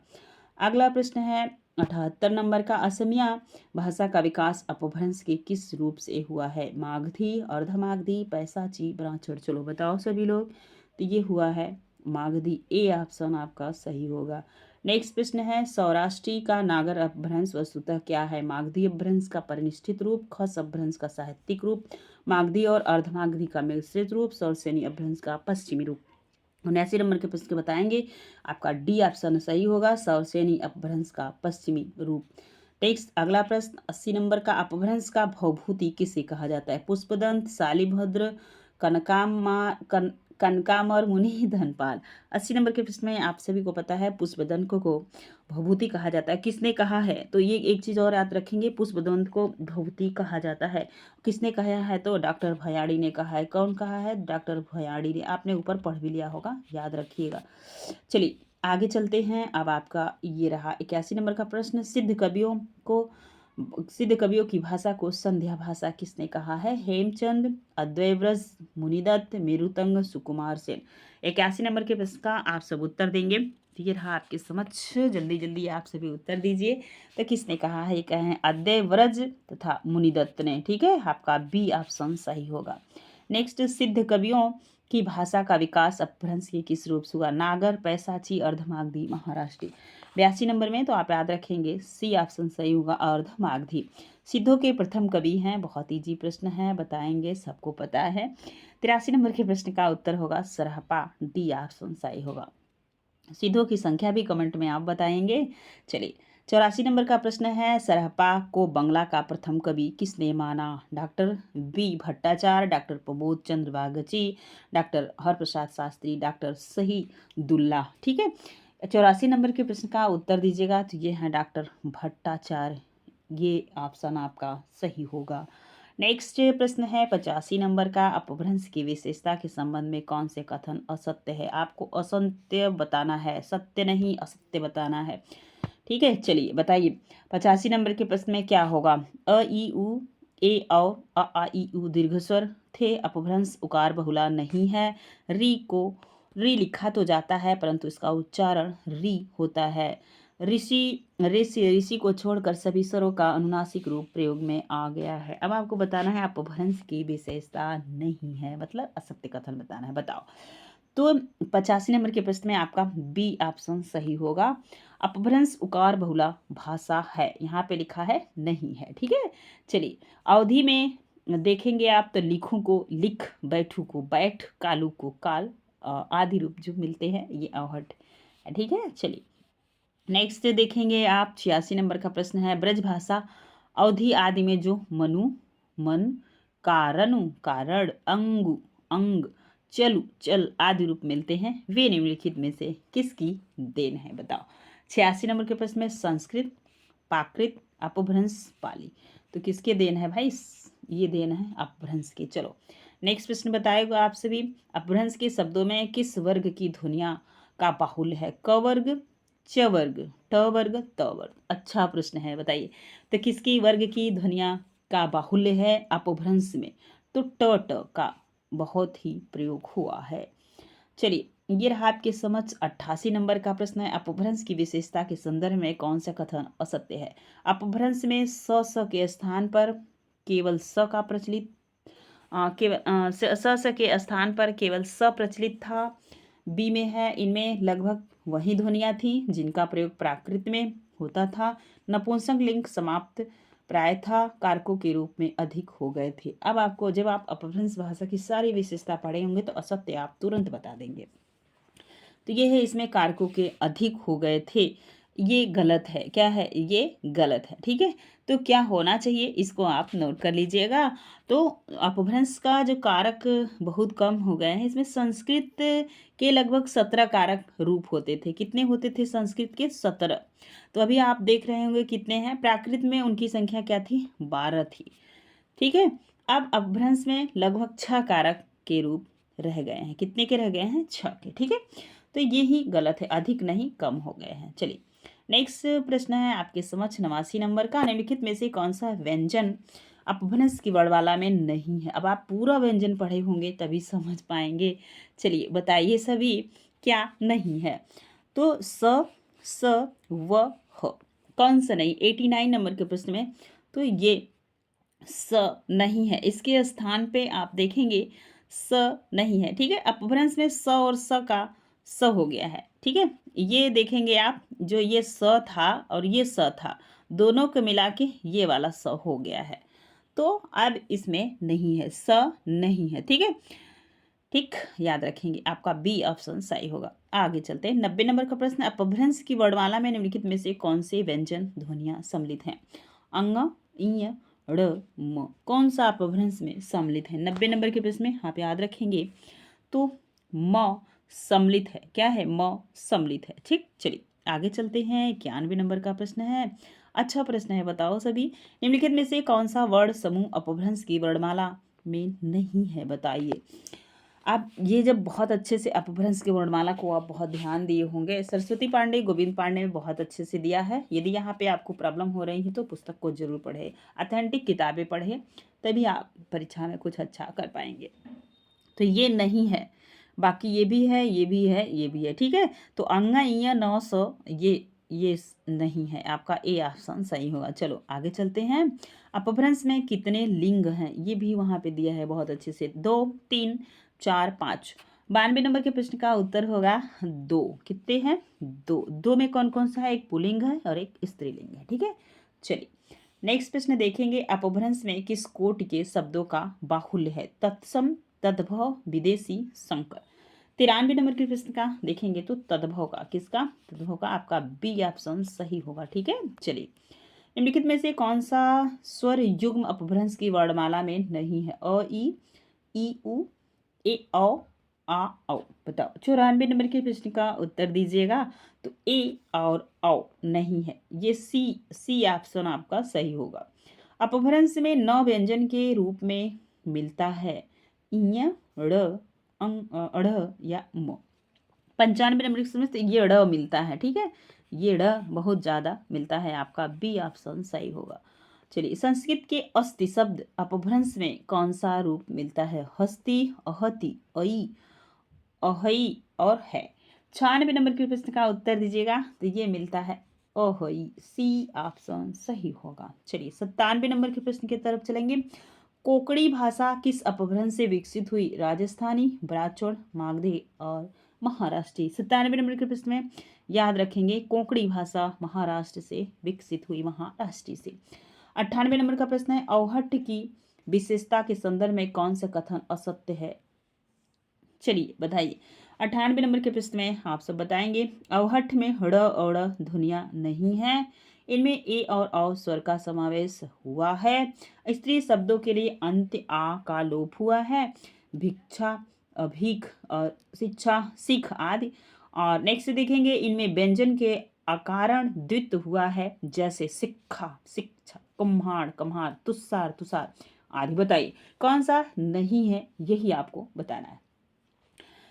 अगला प्रश्न है 78 नंबर का, असमिया भाषा का विकास अपभ्रंश के किस रूप से हुआ है? मागधी, अर्धमागधी, पैसाची, ब्राचड़। चलो बताओ सभी लोग, तो ये हुआ है मागधी, ए ऑप्शन आपका सही होगा। नेक्स्ट प्रश्न है, सौराष्ट्री का नागर अपभ्रंश वस्तुतः क्या है? मागधी अपभ्रंश का परिनिष्ठित रूप, खस अपभ्रंश का साहित्यिक रूप, मागधी और अर्धमागधी का मिश्रित रूप, सौरसेनी अपभ्रंश का पश्चिमी रूप। 79 नंबर के प्रश्न के बताएंगे, आपका डी ऑप्शन सही होगा, सौरसेनी अपभ्रंश का पश्चिमी रूप। नेक्स्ट अगला प्रश्न 80 नंबर का, अपभ्रंश का भवभूति किसे कहा जाता है? पुष्पदंत, शालिभद्र, कनकामर, मुनि, धनपाल। 80 नंबर के प्रश्न में आप सभी को पता है पुष्पदंत को भवभूति कहा जाता है। किसने कहा है? तो ये एक चीज और याद रखेंगे, पुष्पदंत को भवभूति कहा जाता है। किसने कहा है? तो डॉक्टर भयाड़ी ने कहा है। कौन कहा है? डॉक्टर भयाड़ी ने। आपने ऊपर पढ़ भी लिया होगा, याद रखिएगा। चलिए आगे चलते हैं। अब आपका ये रहा 81 नंबर का प्रश्न, सिद्ध कवियों की भाषा को संध्या भाषा किसने कहा है? हेमचंद, अद्वैव्रज, मुनिदत्त, मेरुतंग, सुकुमार सेन। 81 नंबर के प्रश्न का आप सब उत्तर देंगे। तो ये रहा आपके समक्ष, जल्दी जल्दी आप सभी उत्तर दीजिए। तो किसने कहा है? ये कहे अद्वैव्रज तथा मुनिदत्त ने। ठीक है, आपका बी ऑप्शन सही होगा। नेक्स्ट, सिद्ध कवियों की भाषा का विकास अपभ्रंश के किस रूप से हुआ? नागर, पैसाची, अर्धमागधी, महाराष्ट्री। 82 नंबर में तो आप याद रखेंगे सी ऑप्शन सही होगा, अर्धमागधी। सिद्धों के प्रथम कवि हैं, बहुत इजी प्रश्न है, बताएंगे, सबको पता है। 83 नंबर के प्रश्न का उत्तर होगा सरहपा, डी ऑप्शन सही होगा। सिद्धों की संख्या भी कमेंट में आप बताएंगे। चलिए 84 नंबर का प्रश्न है, सरहपा को बंगला का प्रथम कवि किसने माना? Doctor B Bhattacharya, doctor Prabodh Chandra Bagchi, doctor Haraprasad Shastri, doctor Shahidullah. ठीक है, 84 नंबर के प्रश्न का उत्तर दीजिएगा। तो ये है डॉक्टर भट्टाचार्य, ये ऑप्शन आपका सही होगा। नेक्स्ट प्रश्न है 85 नंबर का, अपभ्रंश की विशेषता के संबंध में कौन से कथन असत्य है? आपको असत्य बताना है, सत्य नहीं असत्य बताना है। ठीक है, चलिए बताइए 85 नंबर के प्रश्न में क्या होगा? अ ई उ ए और अ आ ई उ दीर्घ स्वर थे, अपभ्रंश उकार बहुला नहीं है, री लिखा तो जाता है परंतु इसका उच्चारण री होता है, ऋषि को छोड़कर सभी स्वरों का अनुनासिक रूप प्रयोग में आ गया है। अब आपको बताना है अपभ्रंश की विशेषता नहीं है, मतलब असत्य कथन बताना है। बताओ। तो 85 नंबर के प्रश्न में आपका बी ऑप्शन सही होगा, अपभ्रंश उकार बहुला भाषा है। यहाँ पे लिखा है नहीं है। ठीक है, चलिए अवधि में देखेंगे आप तो लिखूं को लिख, बैठू को बैठ, कालू को काल, आदि रूप जो मिलते हैं ये अवहट है। ठीक है, चलिए नेक्स्ट देखेंगे आप 86 नंबर का प्रश्न है, ब्रज भाषा अवधि आदि में जो मनु, मन, कारणु, कारण, अंगु, अंग, चलु, चल आदि रूप मिलते हैं, वे निम्नलिखित में से किसकी देन है? बताओ। 86 नंबर के प्रश्न में संस्कृत, प्राकृत, अपभ्रंश, पाली। तो किसके देन है भाई? ये देन है अपभ्रंश के। चलो नेक्स्ट प्रश्न बताएगा आप सभी, अपभ्रंश के शब्दों में किस वर्ग की ध्वनियां का बाहुल्य है? क वर्ग, च वर्ग, ट वर्ग, त वर्ग। अच्छा प्रश्न है, बताइए तो किसकी वर्ग की ध्वनियां का बाहुल्य है अपभ्रंश में? तो ट का बहुत ही प्रयोग हुआ है। चलिए ये रहा आपके समझ 88 नंबर का प्रश्न है, अपभ्रंश की विशेषता के संदर्भ में कौन सा कथन असत्य है? अपभ्रंश में स के स्थान पर केवल स का प्रचलित स के स्थान पर केवल स प्रचलित था। बी में है, इनमें लगभग वही ध्वनियाँ थी जिनका प्रयोग प्राकृत में होता था। नपुंसक लिंग समाप्त प्रायतः कारकों के रूप में अधिक हो गए थे। अब आपको जब आप अपभ्रंश भाषा की सारी विशेषता पढ़े होंगे तो असत्य आप तुरंत बता देंगे। तो ये है, इसमें कारकों के अधिक हो गए थे, ये गलत है। क्या है? ये गलत है। ठीक है, तो क्या होना चाहिए इसको आप नोट कर लीजिएगा। तो अपभ्रंश का जो कारक बहुत कम हो गए हैं, इसमें संस्कृत के लगभग 17 कारक रूप होते थे। कितने होते थे संस्कृत के? 17। तो अभी आप देख रहे होंगे कितने हैं। प्राकृत में उनकी संख्या क्या थी? 12 थी। ठीक है, अब अपभ्रंश में लगभग 6 कारक के रूप रह गए हैं। कितने के रह गए हैं? 6 के। ठीक है, तो ये ही गलत है, अधिक नहीं कम हो गए हैं। चलिए नेक्स्ट प्रश्न है आपके समझ 89 नंबर का, निम्नलिखित में से कौन सा व्यंजन अपभ्रंश की वर्णमाला में नहीं है? अब आप पूरा व्यंजन पढ़े होंगे तभी समझ पाएंगे। चलिए बताइए सभी क्या नहीं है? तो स, व, ह। कौन सा नहीं? 89 नंबर के प्रश्न में तो ये स नहीं है, इसके स्थान पे आप देखेंगे स नहीं है। ठीक है, अपभ्रंश में स और स का स हो गया है। ठीक है, ये देखेंगे आप, जो ये स था और ये स था, दोनों को मिला के ये वाला स हो गया है। तो अब इसमें नहीं है, स नहीं है। ठीक है, ठीक, याद रखेंगे, आपका बी ऑप्शन सही होगा। आगे चलते हैं। 90 नंबर का प्रश्न, अपभ्रंश की वर्णमाला में निम्नलिखित में से कौन से व्यंजन ध्वनियां सम्मिलित हैं? अंग, इय, ड़, म। कौन सा अपभ्रंश में सम्मिलित है? 90 नंबर के प्रश्न में आप याद रखेंगे तो म सम्मिलित है। क्या है? म सम्मिलित है। ठीक, चलिए आगे चलते हैं। 91 नंबर का प्रश्न है, अच्छा प्रश्न है, बताओ सभी। निम्नलिखित में से कौन सा वर्ण समूह अपभ्रंश की वर्णमाला में नहीं है? बताइए। आप ये जब बहुत अच्छे से अपभ्रंश की वर्णमाला को आप बहुत ध्यान दिए होंगे, सरस्वती पांडे, गोविंद पांडे ने बहुत अच्छे से दिया है। यदि यहाँ पे आपको प्रॉब्लम हो रही है तो पुस्तक को जरूर पढ़े, ऑथेंटिक किताबें पढ़े, तभी आप परीक्षा में कुछ अच्छा कर पाएंगे। तो ये नहीं है, बाकी ये भी है, ये भी है, ये भी है। ठीक है, तो अंगा इया नौ सौ ये नहीं है, आपका ए ऑप्शन सही होगा। चलो आगे चलते हैं। अपभ्रंश में कितने लिंग हैं? ये भी वहाँ पे दिया है बहुत अच्छे से, 2, 3, 4, 5। 92 नंबर के प्रश्न का उत्तर होगा 2। कितने हैं? 2। 2 में कौन कौन सा है? एक पुल्लिंग है और एक स्त्रीलिंग है। ठीक है, चलिए नेक्स्ट प्रश्न देखेंगे। अपभ्रंश में किस कोटि के शब्दों का बाहुल्य है? तत्सम, तद्भव, विदेशी, संकर। 93 नंबर के प्रश्न का देखेंगे तो तद्भव का, किसका? तद्भव का, आपका बी ऑप्शन सही होगा। ठीक है, चलिए निम्नलिखित में से कौन सा स्वर युग्म अपभ्रंश की वर्णमाला में नहीं है? अ, ई उ, ए औ, आ औ। बताओ। 94 नंबर के प्रश्न का उत्तर दीजिएगा। तो ए और औ नहीं है, ये सी ऑप्शन आपका सही होगा। अपभ्रंश में न व्यंजन के रूप में मिलता है, इय, ड़, अढ़ या म। 95 नंबर के समझ ये ड़ मिलता है। ठीक है, ये ड़ बहुत ज़्यादा मिलता है, आपका बी ऑप्शन सही होगा। चलिए, संस्कृत के अस्ति शब्द अपभ्रंश में कौन सा रूप मिलता है? हस्ती, अहति, अई, अहई और है। 96 नंबर के प्रश्न का उत्तर दीजिएगा। तो ये मिलता है अहई, सी ऑप्शन सही होगा। चलिए 97 नंबर के प्रश्न की तरफ चलेंगे। कोंकणी भाषा किस अपभ्रंश से विकसित हुई? राजस्थानी, ब्राह्मण, मागधी और महाराष्ट्री। 97 नंबर के प्रश्न में याद रखेंगे, कोंकणी भाषा महाराष्ट्र से विकसित हुई, महाराष्ट्री से। 98 नंबर का प्रश्न है, अवहट्ठ की विशेषता के संदर्भ में कौन सा कथन असत्य है? चलिए बताइए। 98 नंबर के प्रश्न में आप सब बताएंगे, अवहट्ठ में ड़ और ड़ ध्वनियां नहीं है, इनमें ए और औ स्वर का समावेश हुआ है, स्त्री शब्दों के लिए अंत्य आ का लोप हुआ है, भिक्षा, भीख और शिक्षा, सिख आदि। और नेक्स्ट देखेंगे, इनमें व्यंजन के अकारण द्वित्व हुआ है, जैसे सिक्खा, शिक्षा, कुम्हार, कम्हार, तुषार, तुषार आदि। बताइए कौन सा नहीं है, यही आपको बताना है।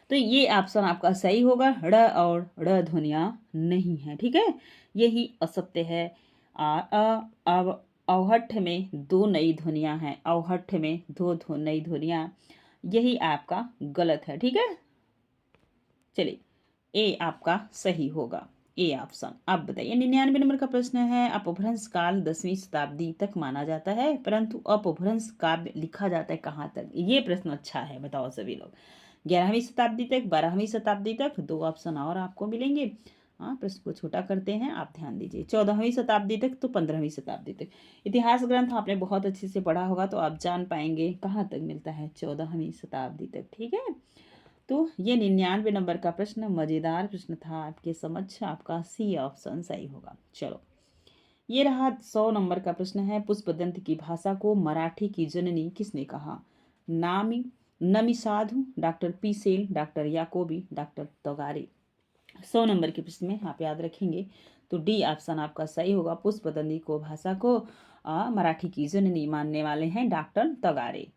तो ये ऑप्शन आपका सही होगा, ड़ और ड़ ध्वनियाँ नहीं है। ठीक है, यही असत्य है। अवहट्ठ में 2 नई ध्वनियाँ हैं, अवहट्ठ में 2 नई ध्वनियाँ, यही आपका गलत है। ठीक है, चलिए ए आपका सही होगा, ए ऑप्शन। अब बताइए 99 नंबर का प्रश्न है, अपभ्रंश काल 10वीं शताब्दी तक माना जाता है, परंतु अपभ्रंश काव्य लिखा जाता है कहाँ तक? ये प्रश्न अच्छा है, बताओ सभी लोग। 11वीं शताब्दी तक, 12वीं शताब्दी तक, 2 ऑप्शन और आपको मिलेंगे। हाँ, प्रश्न को छोटा करते हैं, आप ध्यान दीजिए। 14वीं शताब्दी तक तो 15वीं शताब्दी तक। इतिहास ग्रंथ आपने बहुत अच्छे से पढ़ा होगा, तो आप जान पाएंगे कहाँ तक मिलता है, 14वीं शताब्दी तक। ठीक है, तो ये 99 नंबर का प्रश्न मजेदार प्रश्न था आपके समक्ष, आपका सी ऑप्शन सही होगा। चलो, ये रहा 100 नंबर का प्रश्न है, पुष्पदंत की भाषा को मराठी की जननी किसने कहा? नामी, Nami Sadhu, doctor P Sen, doctor Jacobi, doctor Tagare. 100 number के प्रश्न में आप याद रखेंगे तो डी ऑप्शन आपका सही होगा। पुष्पदंती को भाषा को मराठी की जननी मानने वाले हैं डॉक्टर तोगारे,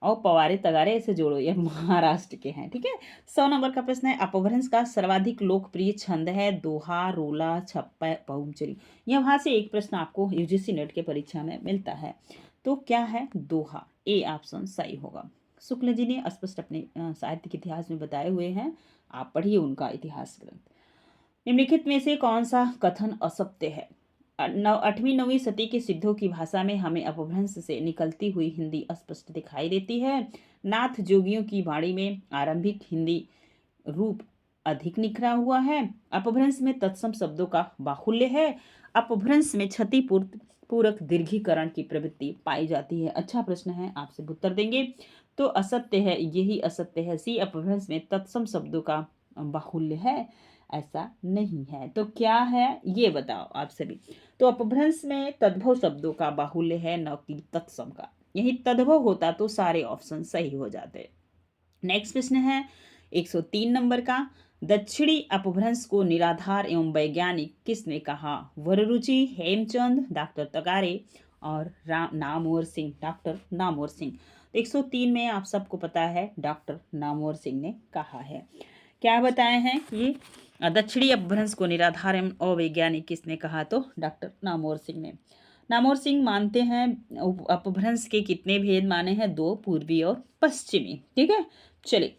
और पवारे तगारे ऐसे जोड़ो, ये महाराष्ट्र के हैं। ठीक है, 100 नंबर का प्रश्न है, अपभ्रंश का सर्वाधिक लोकप्रिय छंद है दोहा, रोला, छप्पा, पहुंचरी। यह वहां से एक प्रश्न आपको यूजीसी नेट के परीक्षा में मिलता है, तो क्या है? दोहा, ए ऑप्शन सही होगा। शुक्ल जी ने स्पष्ट अपने साहित्य के इतिहास में बताए हुए हैं, आप पढ़िए उनका इतिहास ग्रंथ। निम्नलिखित में से कौन सा कथन असत्य है? 8वीं 9वीं सदी के सिद्धों की भाषा में हमें अपभ्रंश से निकलती हुई हिंदी स्पष्ट दिखाई देती है। नाथ जोगियों की वाणी में आरंभिक हिंदी रूप अधिक निखरा हुआ है, अपभ्रंश में तत्सम शब्दों का बाहुल्य है, अपभ्रंश में क्षतिपूर्त पूरक दीर्घीकरण की प्रवृत्ति पाई जाती है। अच्छा प्रश्न है, आप सब उत्तर देंगे। तो असत्य है, यही असत्य है। सी, अपभ्रंश में तत्सम शब्दों का बाहुल्य है, ऐसा नहीं है। तो क्या है ये बताओ आप सभी। तो अपभ्रंश में तद्भव शब्दों का बाहुल्य है, न कि तत्सम का। यही तद्भव होता तो सारे ऑप्शन सही हो जाते। नेक्स्ट प्रश्न है 103 नंबर का। दक्षिणी अपभ्रंश को निराधार एवं वैज्ञानिक किसने कहा? वररुचि, हेमचंद, डॉक्टर तगारे और नामवर सिंह, डॉक्टर नामवर सिंह। 103 में आप सबको पता है डॉक्टर नामवर सिंह ने कहा है। क्या बताए हैं ये? दक्षिणी अपभ्रंश को निराधार एवं अवैज्ञानिक किसने कहा? तो डॉक्टर नामवर सिंह ने। नामवर सिंह मानते हैं अपभ्रंश के कितने भेद माने हैं? 2, पूर्वी और पश्चिमी। ठीक है, चलिए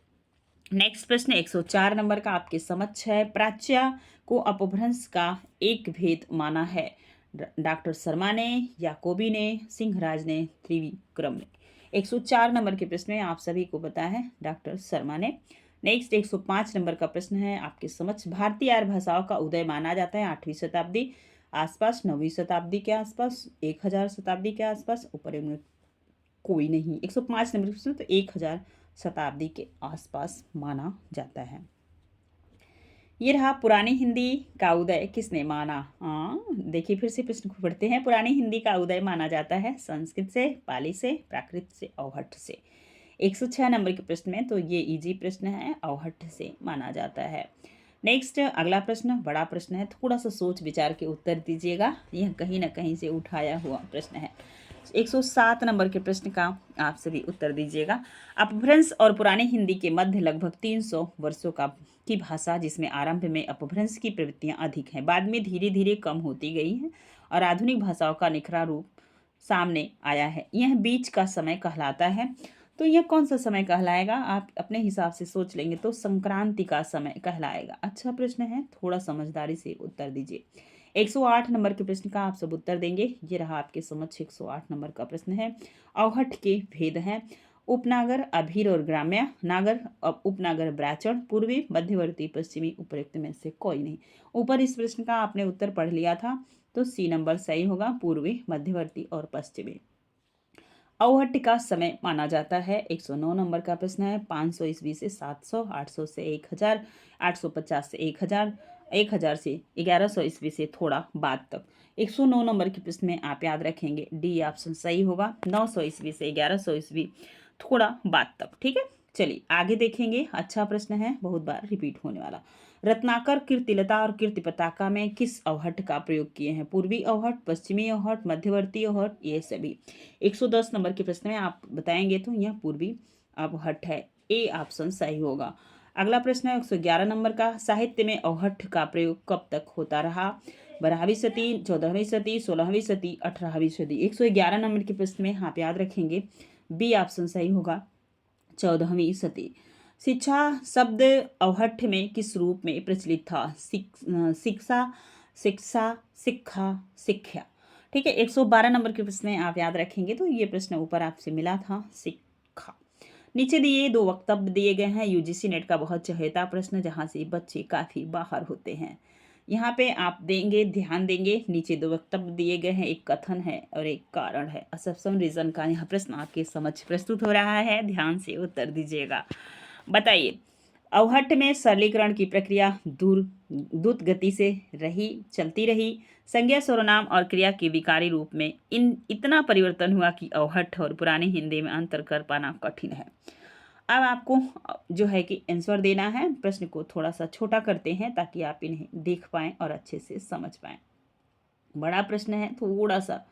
नेक्स्ट प्रश्न 104 नंबर का आपके समक्ष है। प्राच्या को अपभ्रंश का एक भेद माना है। डॉक्टर शर्मा ने, याकोबी ने, सिंहराज ने, त्रिविक्रम ने। 104 नंबर के प्रश्न में आप सभी को पता है डॉक्टर शर्मा ने। नेक्स्ट 105 नंबर का प्रश्न है आपके समक्ष। भारतीय आर्य भाषाओं का उदय माना जाता है 8वीं शताब्दी आसपास, 9वीं शताब्दी के आसपास, 1000 शताब्दी के आसपास, ऊपर में कोई नहीं। 105 नंबर प्रश्न, तो 1000 शताब्दी के आसपास माना जाता है। ये रहा पुरानी हिंदी का उदय किसने माना? देखिए फिर से प्रश्न को पढ़ते हैं। पुरानी हिंदी का उदय माना जाता है संस्कृत से, पाली से, प्राकृत से, अवहट्ठ से। 106 नंबर के प्रश्न में, तो ये इजी प्रश्न है, अवहट्ठ से माना जाता है। नेक्स्ट अगला प्रश्न बड़ा प्रश्न है, थोड़ा सा सोच विचार के उत्तर दीजिएगा, यह कहीं ना कहीं से उठाया हुआ प्रश्न है। 107 नंबर के प्रश्न का आप सभी उत्तर दीजिएगा। अपभ्रंश और पुरानी हिंदी के मध्य लगभग 300 वर्षों की भाषा, जिसमें आरंभ में अपभ्रंश की प्रवृत्तियां अधिक हैं, बाद में धीरे धीरे कम होती गई हैं और आधुनिक भाषाओं का निखरा रूप सामने आया है। यह बीच का समय कहलाता है। तो यह कौन सा समय कहलाएगा? आप अपने हिसाब से सोच लेंगे तो संक्रांति का समय कहलाएगा। अच्छा प्रश्न है, थोड़ा समझदारी से उत्तर दीजिए। 108 नंबर के प्रश्न का आप सब उत्तर देंगे। ये रहा आपके समक्ष 108 नंबर का प्रश्न है। अवहट्ठ के भेद हैं। उपनागर, अभीर और ग्राम्य नागर, उपनागर ब्राचण, पूर्वी, मध्यवर्ती, पश्चिमी, उपयुक्त में से कोई नहीं। ऊपर इस प्रश्न का आपने उत्तर पढ़ लिया था, तो सी नंबर सही होगा, पूर्वी, मध्यवर्ती और पश्चिमी। अवहट्ठ का समय माना जाता है। 109 नंबर का प्रश्न है। 500 ईस्वी से 700, 800 से 1000, 850 से 1000, 1000 से 1100 ईस्वी से थोड़ा बाद तक। 109 नंबर के प्रश्न में आप याद रखेंगे डी ऑप्शन सही होगा, 900 ईस्वी से 1100 ईस्वी थोड़ा बाद तक। ठीक है, चलिए आगे देखेंगे। अच्छा प्रश्न है, बहुत बार रिपीट होने वाला। रत्नाकर कीर्तिलता और कीर्ति पताका में किस अवहट्ठ का प्रयोग किए हैं? पूर्वी अवहट्ठ, पश्चिमी अवहट्ट, मध्यवर्ती अवहट्ठ, ये सभी। 110 नंबर के प्रश्न में आप बताएंगे तो यह पूर्वी अवहट्ठ है, ए ऑप्शन सही होगा। अगला प्रश्न है 111 नंबर का। साहित्य में अवहट्ठ का प्रयोग कब तक होता रहा? 12वीं सदी, 14वीं सदी, 16वीं सदी, 18वीं सदी। 111 नंबर के प्रश्न में आप याद रखेंगे बी ऑप्शन सही होगा, 14वीं सदी। शिक्षा शब्द अवहट्ठ में किस रूप में प्रचलित था? शिक्षा, शिक्षा, शिक्षा, शिक्षा। ठीक है, 112 नंबर के प्रश्न में आप याद रखेंगे तो ये प्रश्न ऊपर आपसे मिला था, शिक्षा। नीचे दिए 2 वक्तव्य दिए गए हैं। यूजीसी नेट का बहुत चहेता प्रश्न, जहां से बच्चे काफी बाहर होते हैं। यहाँ पे आप देंगे, ध्यान देंगे, नीचे 2 वक्तव्य दिए गए हैं, एक कथन है और एक कारण है। असम रीजन का यह प्रश्न आपके समक्ष प्रस्तुत हो रहा है, ध्यान से उत्तर दीजिएगा। बताइए, अवहट्ठ में सरलीकरण की प्रक्रिया द्रुत गति से चलती रही। संज्ञा, सर्वनाम और क्रिया के विकारी रूप में इतना परिवर्तन हुआ कि अवहट्ठ और पुरानी हिंदी में अंतर कर पाना कठिन है। अब आपको जो है कि आंसर देना है। प्रश्न को थोड़ा सा छोटा करते हैं ताकि आप इन्हें देख पाएं और अच्छे से समझ पाएं। बड़ा प्रश्न है, थोड़ा सा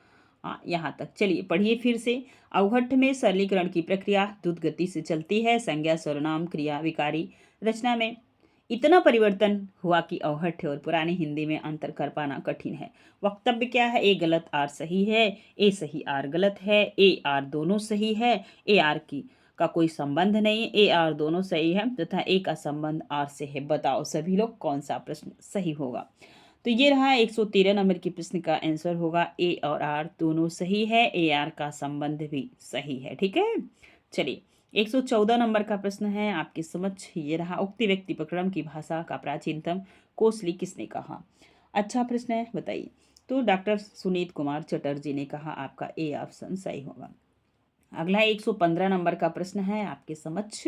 यहाँ तक। चलिए पढ़िए फिर से। अवहट्ठ में सरलीकरण की प्रक्रिया द्रुत गति से चलती है। संज्ञा, सर्वनाम, क्रिया, विकारी रचना में इतना परिवर्तन हुआ कि अवहट्ठ और पुरानी हिंदी में अंतर कर पाना कठिन है। वक्तव्य क्या है? ए गलत, आर सही है, ए सही, आर गलत है, ए आर दोनों सही है, ए आर का कोई संबंध नहीं, ए आर दोनों सही है तथा ए का संबंध आर से है। बताओ सभी लोग कौन सा प्रश्न सही होगा? तो ये रहा 113 नंबर के प्रश्न का आंसर होगा ए और आर दोनों सही है, ए आर का संबंध भी सही है। ठीक है, चलिए 114 नंबर का प्रश्न है आपके समक्ष ये रहा, उक्त व्यक्ति प्रकरण की भाषा का प्राचीनतम कोसली किसने कहा। अच्छा प्रश्न है, बताइए। तो डॉक्टर सुनीत कुमार चटर्जी ने कहा, आपका ए ऑप्शन सही होगा। अगला 115 नंबर का प्रश्न है आपके समक्ष,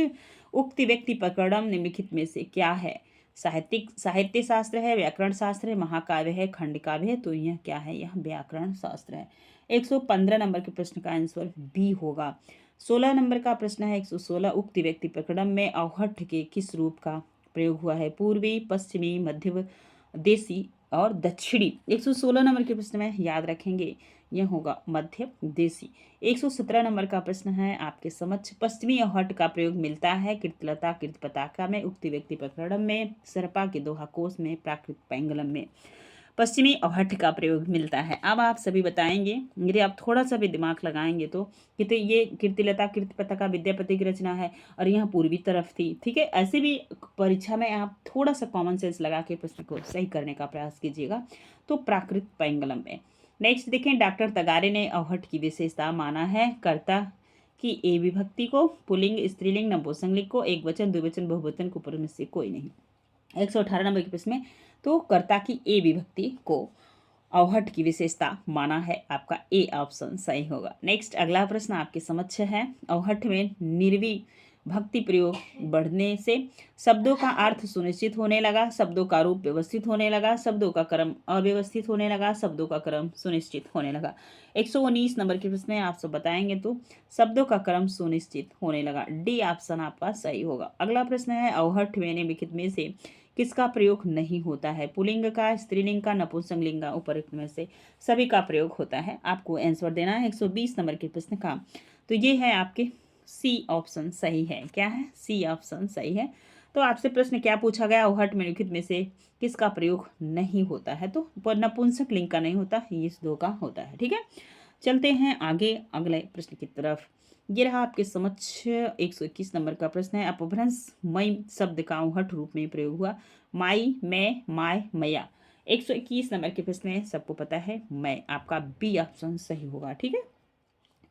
उक्त व्यक्ति प्रकरण निम्नलिखित में से क्या है। साहित्य शास्त्र है, व्याकरण शास्त्र है, महाकाव्य है, खंड काव्य है। तो यह क्या है, यह व्याकरण शास्त्र है। 115 नंबर के प्रश्न का आंसर बी होगा। 16 नंबर का प्रश्न है 116, उक्त व्यक्ति प्रकरण में अवहट्ठ के किस रूप का प्रयोग हुआ है। पूर्वी, पश्चिमी, मध्य देशी और दक्षिणी। 116 नंबर के प्रश्न में याद रखेंगे यह होगा मध्य देशी। 117 नंबर का प्रश्न है आपके समक्ष, पश्चिमी अवहट्ठ का प्रयोग मिलता है कृतलता कृत पताका में, उक्त व्यक्ति प्रकरण में, सरपा के दोहा कोश में, प्राकृत पैंगलम में पश्चिमी अवहट्ठ का प्रयोग मिलता है। अब आप सभी बताएंगे, यदि आप थोड़ा सा भी दिमाग लगाएंगे तो ये कीर्तिलता कृत पताका विद्यापति की रचना है और यह पूर्वी तरफ थी। ठीक है, ऐसे भी परीक्षा में आप थोड़ा सा कॉमन सेंस लगा के प्रश्न को सही करने का प्रयास कीजिएगा। तो प्राकृत पैंगलम में। नेक्स्ट देखें, डॉक्टर तगारे ने अवहट्ठ की विशेषता माना है कर्ता की ए विभक्ति को, पुल्लिंग, स्त्रीलिंग, नपुंसकलिंग को, एक वचन, द्विवचन, बहुवचन को पर में से कोई नहीं। 118 नंबर के प्रश्न में, तो कर्ता की ए विभक्ति को अवहट्ठ की विशेषता माना है, आपका ए ऑप्शन सही होगा। नेक्स्ट अगला प्रश्न आपके समक्ष है, अवहट्ठ में निर्वी भक्ति प्रयोग बढ़ने से शब्दों का अर्थ सुनिश्चित होने लगा, शब्दों का रूप व्यवस्थित होने लगा, शब्दों का क्रम अव्यवस्थित होने लगा, शब्दों का क्रम सुनिश्चित होने लगा। 119 नंबर के प्रश्न आप सब बताएंगे, तो शब्दों का क्रम सुनिश्चित होने लगा, डी ऑप्शन आपका सही होगा। अगला प्रश्न है, अवहट्ठ में निम्नलिखित में से किसका प्रयोग नहीं होता है। पुल्लिंग का, स्त्रीलिंग का, नपुंसकलिंग का, उपरोक्त में से सभी का प्रयोग होता है। आपको आंसर देना है 120 नंबर के प्रश्न का। तो ये है आपके सी ऑप्शन सही है। क्या है, सी ऑप्शन सही है। तो आपसे प्रश्न क्या पूछा गया, अवहट्ठ में निम्नलिखित में से किसका प्रयोग नहीं होता है। तो नपुंसकलिंग का नहीं होता, इस दो का होता है। ठीक है, चलते हैं आगे अगले प्रश्न की तरफ। ये रहा आपके समक्ष 121 नंबर का प्रश्न है, अपभ्रंश मई शब्द का अवहट्ठ रूप में प्रयोग हुआ। माई, मैं, माय, मैया। 121 नंबर के प्रश्न है, सबको पता है मैं, आपका बी ऑप्शन सही होगा। ठीक है,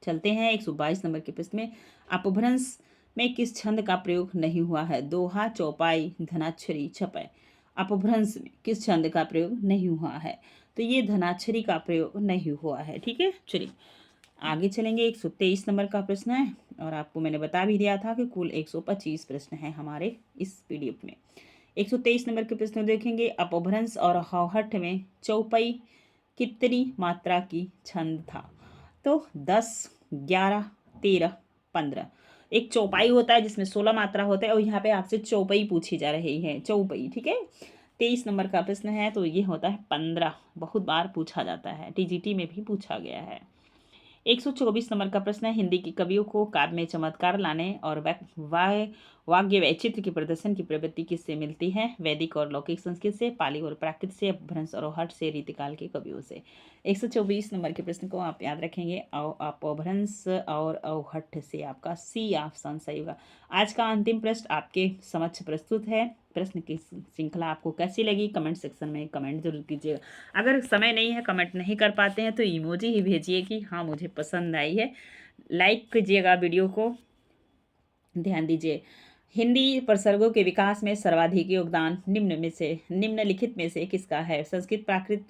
चलते हैं 122 नंबर के प्रश्न में, अपभ्रंश में किस छंद का प्रयोग नहीं हुआ है। दोहा, चौपाई, धनाक्षरी, छपै। अपभ्रंश में किस छंद का प्रयोग नहीं हुआ है। तो ये धनाक्षरी का प्रयोग नहीं हुआ है। ठीक है, चलिए आगे चलेंगे। 123 नंबर का प्रश्न है और आपको मैंने बता भी दिया था कि कुल 125 प्रश्न हैं हमारे इस पीडीएफ में। 123 नंबर के प्रश्न देखेंगे, अपभ्रंश और अवहट्ठ में चौपाई कितनी मात्रा की छंद था। तो 10, 11, 13, 15। एक चौपाई होता है जिसमें 16 मात्रा होता है और यहाँ पे आपसे चौपाई पूछी जा रही है, चौपाई। ठीक है, 23 नंबर का प्रश्न है, तो ये होता है 15। बहुत बार पूछा जाता है, टीजीटी में भी पूछा गया है। 124 नंबर का प्रश्न है, हिंदी के कवियों को काव्य में चमत्कार लाने और वाग्य वैचित्र के प्रदर्शन की प्रवृत्ति किससे मिलती है। वैदिक और लौकिक संस्कृत से, पाली और प्राकृत से, अपभ्रंश और अवहट्ठ से, रीतिकाल के कवियों से। 124 नंबर के प्रश्न को आप याद रखेंगे, अपभ्रंश और अवहट्ठ से, आपका सी ऑप्शन सही होगा। आज का अंतिम प्रश्न आपके समक्ष प्रस्तुत है। प्रश्न की श्रृंखला आपको कैसी लगी, कमेंट सेक्शन में कमेंट जरूर कीजिएगा। अगर समय नहीं है, कमेंट नहीं कर पाते हैं, तो इमोजी ही भेजिए कि हाँ मुझे पसंद आई है। लाइक कीजिएगा वीडियो को। ध्यान दीजिए, हिंदी प्रसर्गों के विकास में सर्वाधिक योगदान निम्नलिखित में से किसका है। संस्कृत प्राकृत,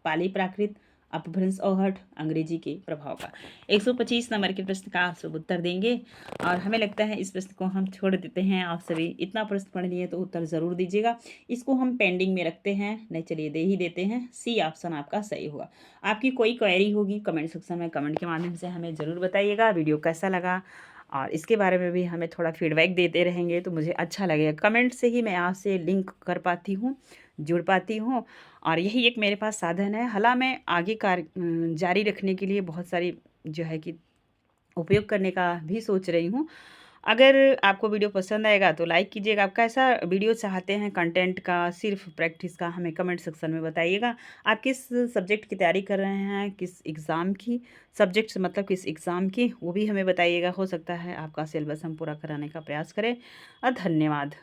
पाली प्राकृत, अपभ्रंश अवहट्ठ, अंग्रेजी के प्रभाव का। 125 नंबर के प्रश्न का आप सब उत्तर देंगे और हमें लगता है इस प्रश्न को हम छोड़ देते हैं। आप सभी इतना प्रश्न पढ़ लिए तो उत्तर ज़रूर दीजिएगा। इसको हम पेंडिंग में रखते हैं, नहीं चलिए दे ही देते हैं। सी ऑप्शन आपका सही होगा। आपकी कोई क्वेरी होगी कमेंट सेक्शन में कमेंट के माध्यम से हमें ज़रूर बताइएगा। वीडियो कैसा लगा और इसके बारे में भी हमें थोड़ा फीडबैक देते रहेंगे तो मुझे अच्छा लगेगा। कमेंट से ही मैं आपसे लिंक कर पाती हूँ, जुड़ पाती हूँ और यही एक मेरे पास साधन है। हालांकि मैं आगे कार्य जारी रखने के लिए बहुत सारी जो है कि उपयोग करने का भी सोच रही हूँ। अगर आपको वीडियो पसंद आएगा तो लाइक कीजिएगा। आप कैसा वीडियो चाहते हैं, कंटेंट का, सिर्फ प्रैक्टिस का, हमें कमेंट सेक्शन में बताइएगा। आप किस सब्जेक्ट की तैयारी कर रहे हैं, किस एग्ज़ाम की, सब्जेक्ट मतलब किस एग्ज़ाम की, वो भी हमें बताइएगा। हो सकता है आपका सिलेबस हम पूरा कराने का प्रयास करें। धन्यवाद।